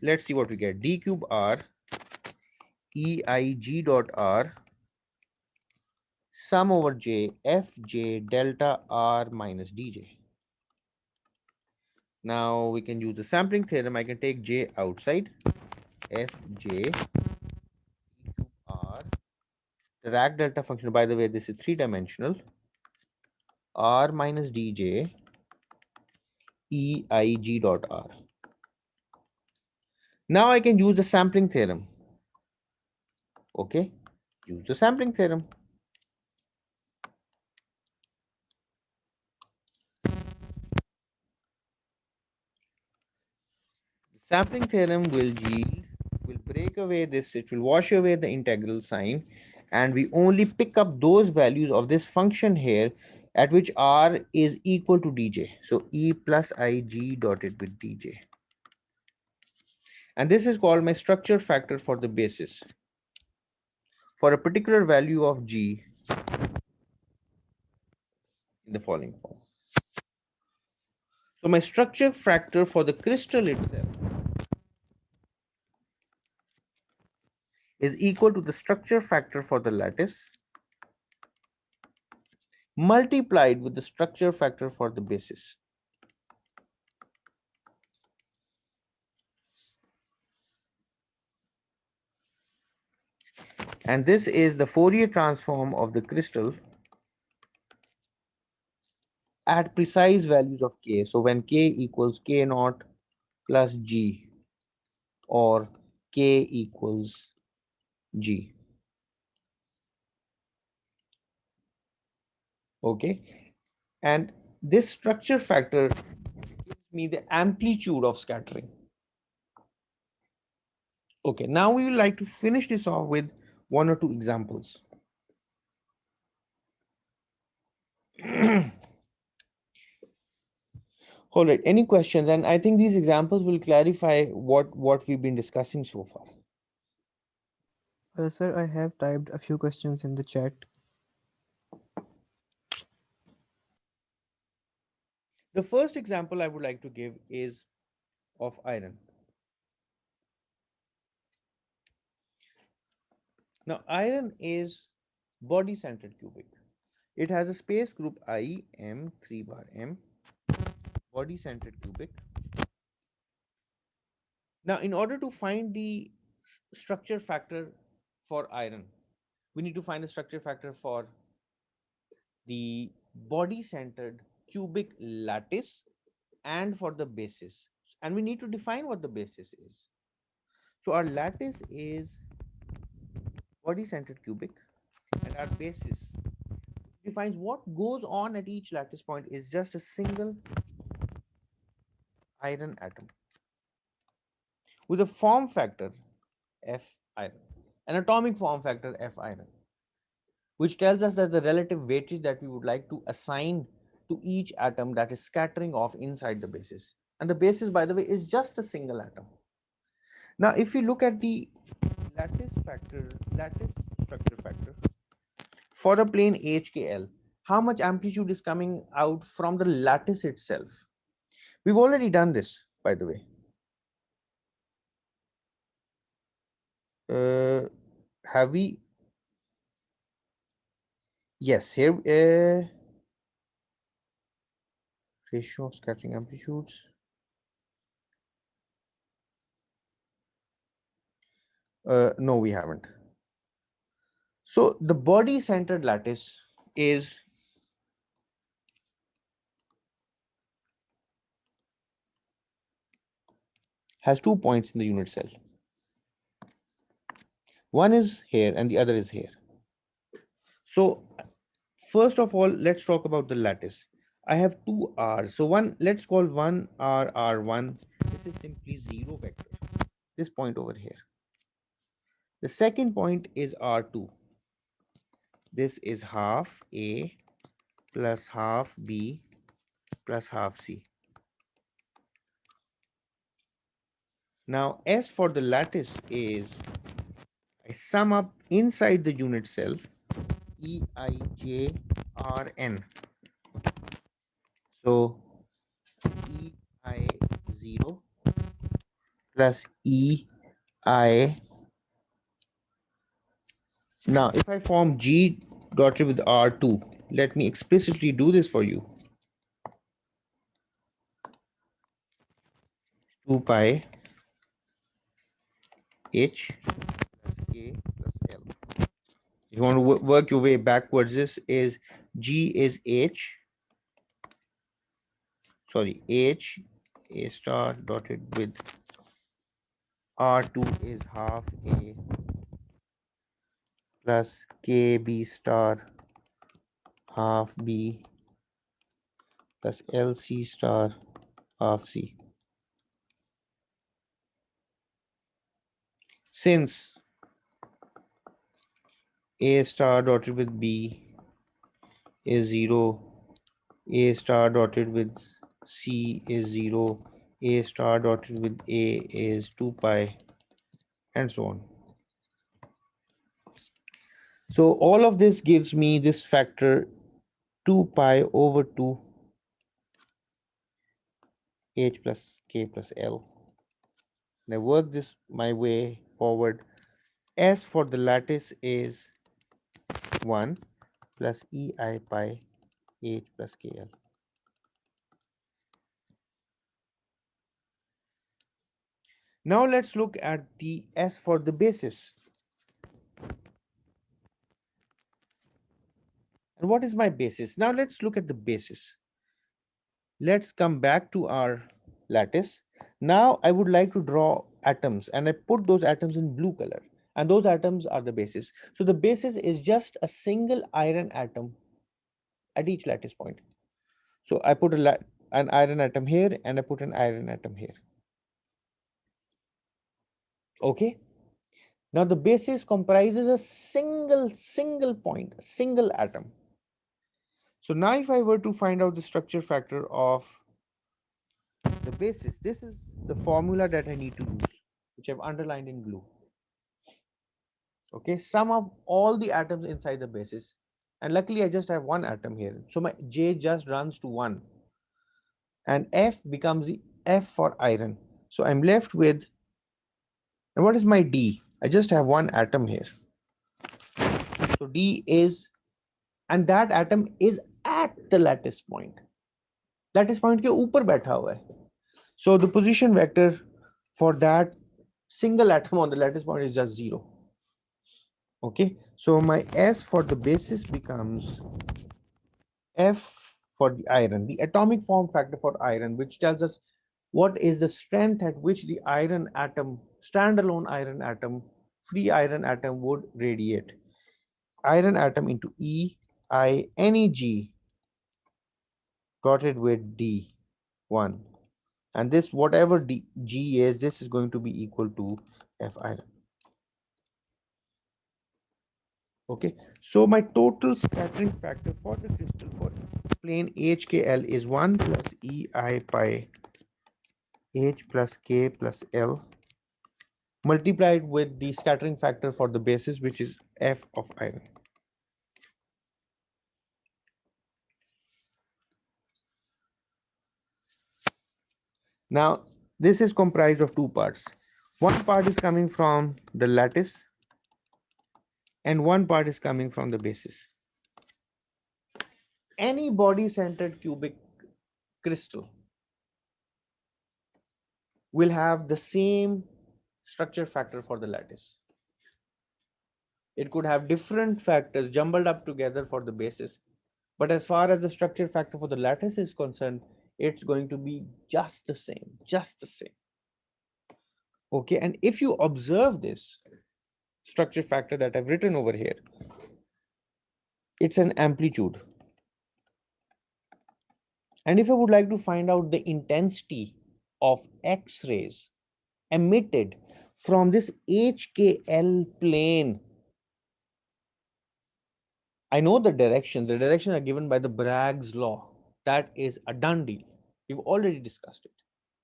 let's see what we get. D cube R EIG dot R sum over J Fj delta R minus Dj. Now we can use the sampling theorem. I can take J outside. Fj cube R. The Dirac delta function, by the way, this is three-dimensional. R minus Dj EIG dot R. Now I can use the sampling theorem. Okay, use the sampling theorem. The sampling theorem will break away this, it will wash away the integral sign, and we only pick up those values of this function here at which R is equal to Dj. So E plus Ig dotted with Dj. And this is called my structure factor for the basis. For a particular value of G in the following form. So my structure factor for the crystal itself is equal to the structure factor for the lattice multiplied with the structure factor for the basis. And this is the Fourier transform of the crystal at precise values of k. So when k equals k naught plus g, or k equals g. Okay. And this structure factor gives me the amplitude of scattering. Okay. Now we would like to finish this off with one or two examples. All right. Any questions? And I think these examples will clarify what we've been discussing so far. Sir, I have typed a few questions in the chat. The first example I would like to give is of iron. Now, iron is body-centered cubic. It has a space group I, M, 3 bar M, body-centered cubic. Now, in order to find the structure factor for iron, we need to find the structure factor for the body-centered cubic lattice and for the basis. And we need to define what the basis is. So our lattice is body-centered cubic, and our basis defines what goes on at each lattice point is just a single iron atom with a form factor F iron, an atomic form factor F iron, which tells us that the relative weightage that we would like to assign to each atom that is scattering off inside the basis. And the basis, by the way, is just a single atom. Now, if we look at the lattice structure factor for a plane HKL, how much amplitude is coming out from the lattice itself? We've already done this, by the way. Have we? Yes, here, ratio of scattering amplitudes. No, we haven't. So the body centered lattice is has 2 points in the unit cell. One is here and the other is here. So first of all, let's talk about the lattice. I have two R's. So let's call one R R1. This is simply zero vector. This point over here. The second point is R2. This is half A plus half B plus half C. Now, S for the lattice is, I sum up inside the unit cell EIJRN. So EI0 plus EI. Now, if I form G dotted with R2, let me explicitly do this for you. 2 pi H plus K plus L. If you want to work your way backwards, this is G is H, sorry, H A star dotted with R2 is half A plus KB star half B plus LC star half C. Since A star dotted with B is 0, A star dotted with C is 0, A star dotted with A is 2 pi, and so on. So all of this gives me this factor 2 pi over 2 H plus K plus L. And I work this my way forward. S for the lattice is 1 plus EI pi H plus KL. Now let's look at the S for the basis. And what is my basis? Now let's look at the basis. Let's come back to our lattice. Now I would like to draw atoms, and I put those atoms in blue color, and those atoms are the basis. So the basis is just a single iron atom at each lattice point. So I put an iron atom here, and I put an iron atom here. Okay. Now the basis comprises a single point, a single atom. So now if I were to find out the structure factor of the basis, this is the formula that I need to use, which I've underlined in blue. Okay, sum of all the atoms inside the basis. And luckily I just have one atom here. So my J just runs to 1. And F becomes the F for iron. So I'm left with, and what is my D? I just have one atom here. So D is, and that atom is at the lattice point. Lattice point के ऊपर बैठा हुआ है. So the position vector for that single atom on the lattice point is just 0. Okay, so my S for the basis becomes F for the iron, the atomic form factor for iron, which tells us what is the strength at which the iron atom, standalone iron atom, free iron atom would radiate. Iron atom into E, I, any G, got it with D1. And this, whatever G is, this is going to be equal to F iron. Okay, so my total scattering factor for the crystal for plane HKL is 1 plus EI pi H plus K plus L multiplied with the scattering factor for the basis, which is F of iron. Now, this is comprised of two parts. One part is coming from the lattice, and one part is coming from the basis. Any body-centered cubic crystal will have the same structure factor for the lattice. It could have different factors jumbled up together for the basis, but as far as the structure factor for the lattice is concerned, it's going to be just the same, just the same. Okay, and if you observe this structure factor that I've written over here, it's an amplitude. And if I would like to find out the intensity of X-rays emitted from this HKL plane, I know the directions. The directions are given by the Bragg's law. That is a done deal. We've already discussed it.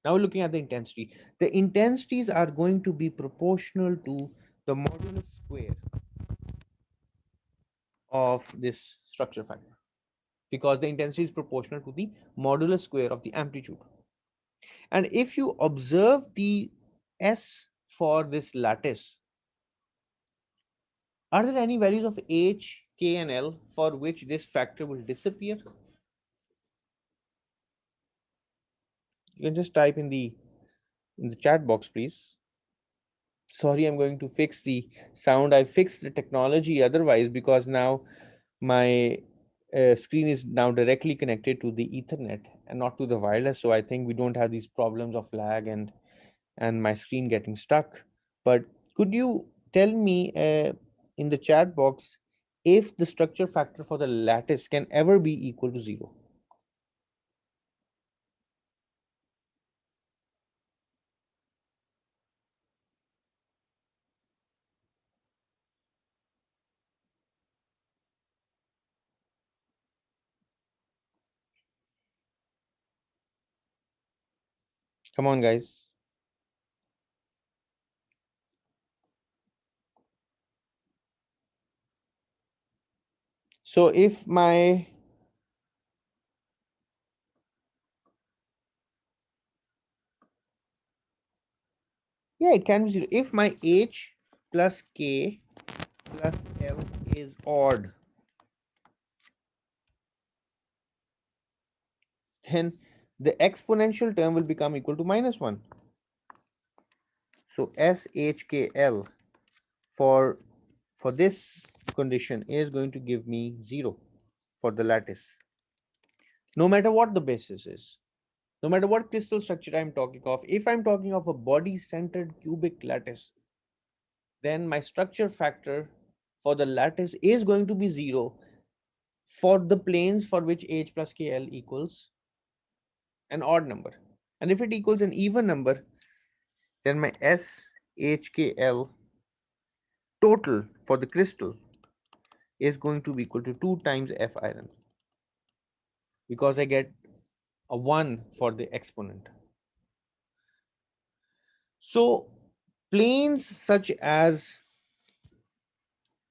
Now we're looking at the intensity. The intensities are going to be proportional to the modulus square of this structure factor, because the intensity is proportional to the modulus square of the amplitude. And if you observe the S for this lattice, are there any values of H, K, and L for which this factor will disappear? You can just type in the chat box, please. Sorry, I'm going to fix the sound. I fixed the technology otherwise, because now my screen is now directly connected to the Ethernet and not to the wireless. So I think we don't have these problems of lag and my screen getting stuck. But could you tell me in the chat box if the structure factor for the lattice can ever be equal to 0? Come on, guys. So if my it can be 0. If my H plus K plus L is odd, then the exponential term will become equal to -1. So SHKL for this condition is going to give me 0 for the lattice, no matter what the basis is, no matter what crystal structure I'm talking of. If I'm talking of a body centered cubic lattice, then my structure factor for the lattice is going to be 0 for the planes for which H plus KL equals an odd number. And if it equals an even number, then my SHKL total for the crystal is going to be equal to 2 times F iron, because I get a 1 for the exponent. So planes such as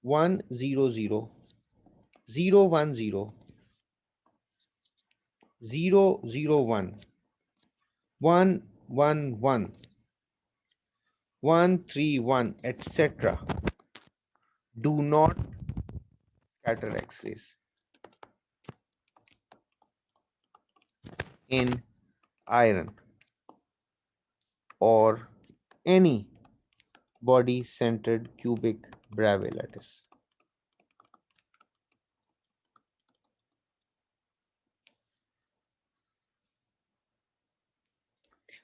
1 0 0, 0 1 0, 0 0 1, 1 1 1, 1 3 1, etc. do not scatter X-rays in iron or any body centered cubic Bravais lattice.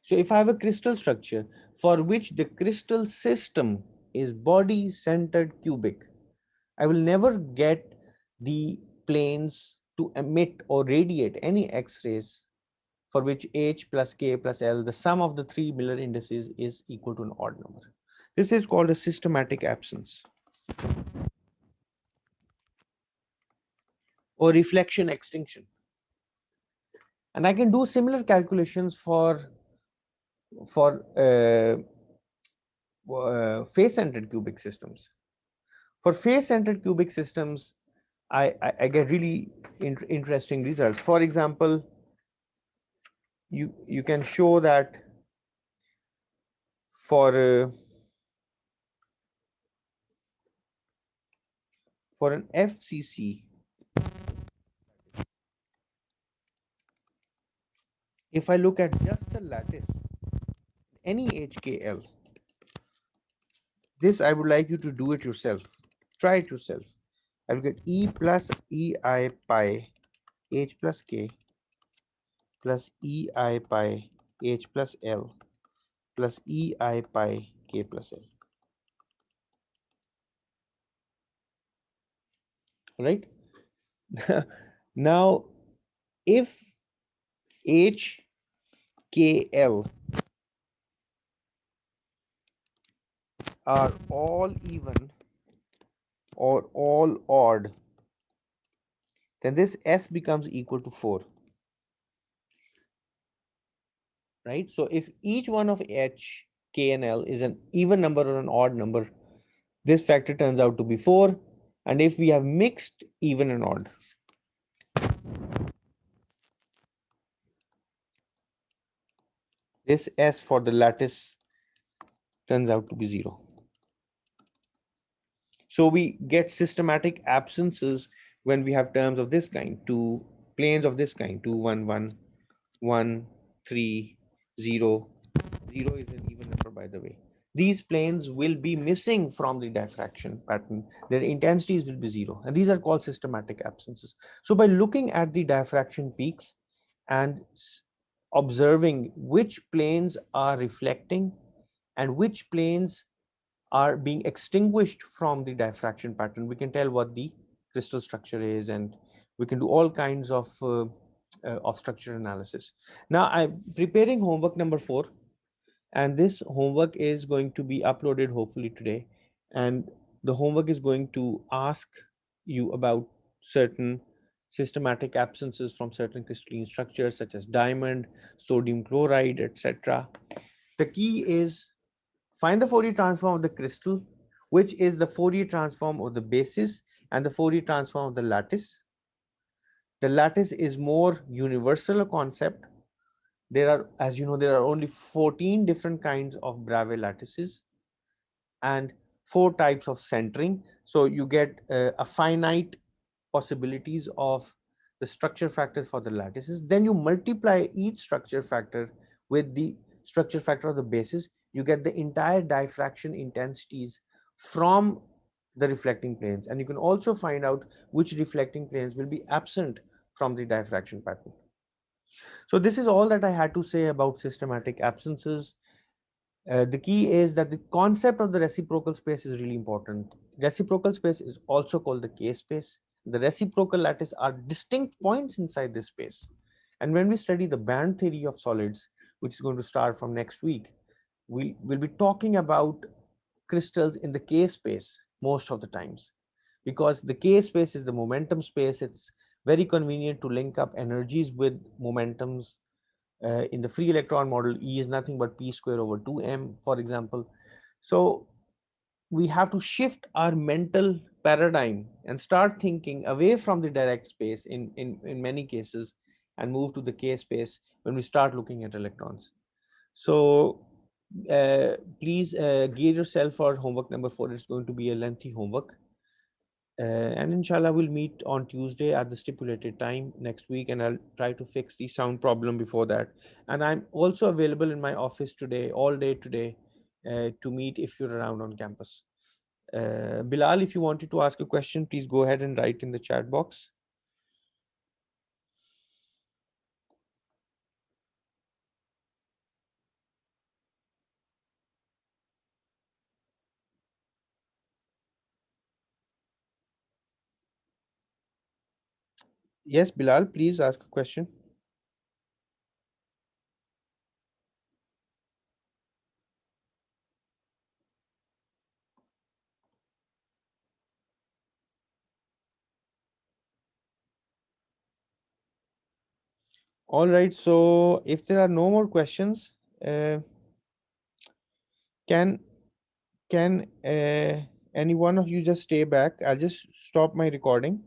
So if I have a crystal structure for which the crystal system is body centered cubic, I will never get the planes to emit or radiate any X-rays for which H plus K plus L, the sum of the three Miller indices, is equal to an odd number. This is called a systematic absence or reflection extinction. And I can do similar calculations for face-centered cubic systems. For face-centered cubic systems, I get really interesting results. For example, you can show that for for an FCC, if I look at just the lattice, any HKL, this I would like you to do it yourself. Try it yourself. I will get E plus EI pi H plus K plus EI pi H plus L plus EI pi K plus L. Right? Now, if HKL are all even or all odd, then this S becomes equal to 4. Right? So if each one of H, K, and L is an even number or an odd number, this factor turns out to be 4. And if we have mixed even and odd, this S for the lattice turns out to be 0. So we get systematic absences when we have terms of this kind, two planes of this kind, 2 1 1 1 3 0. 0 is an even number, by the way. These planes will be missing from the diffraction pattern. Their intensities will be 0, and these are called systematic absences. So by looking at the diffraction peaks and observing which planes are reflecting and which planes are being extinguished from the diffraction pattern, we can tell what the crystal structure is, and we can do all kinds of structure analysis. Now I'm preparing homework number 4, and this homework is going to be uploaded hopefully today. And the homework is going to ask you about certain systematic absences from certain crystalline structures such as diamond, sodium chloride, etc. The key is find the Fourier transform of the crystal, which is the Fourier transform of the basis and the Fourier transform of the lattice. The lattice is more universal a concept. There are, as you know, there are only 14 different kinds of Bravais lattices and 4 types of centering. So you get a finite possibilities of the structure factors for the lattices. Then you multiply each structure factor with the structure factor of the basis. You get the entire diffraction intensities from the reflecting planes. And you can also find out which reflecting planes will be absent from the diffraction pattern. So this is all that I had to say about systematic absences. The key is that the concept of the reciprocal space is really important. Reciprocal space is also called the K space. The reciprocal lattice are distinct points inside this space. And when we study the band theory of solids, which is going to start from next week, we'll be talking about crystals in the K space most of the times, because the K space is the momentum space. It's very convenient to link up energies with momentums. In the free electron model, E is nothing but p square over 2m, for example. So we have to shift our mental paradigm and start thinking away from the direct space in many cases, and move to the K space when we start looking at electrons. So please gear yourself for homework number 4. It's going to be a lengthy homework. And inshallah, we'll meet on Tuesday at the stipulated time next week, and I'll try to fix the sound problem before that. And I'm also available in my office today, all day today, to meet if you're around on campus. Bilal, if you wanted to ask a question, please go ahead and write in the chat box. Yes, Bilal, please ask a question. All right. So if there are no more questions, uh, can can any one of you just stay back? I'll just stop my recording.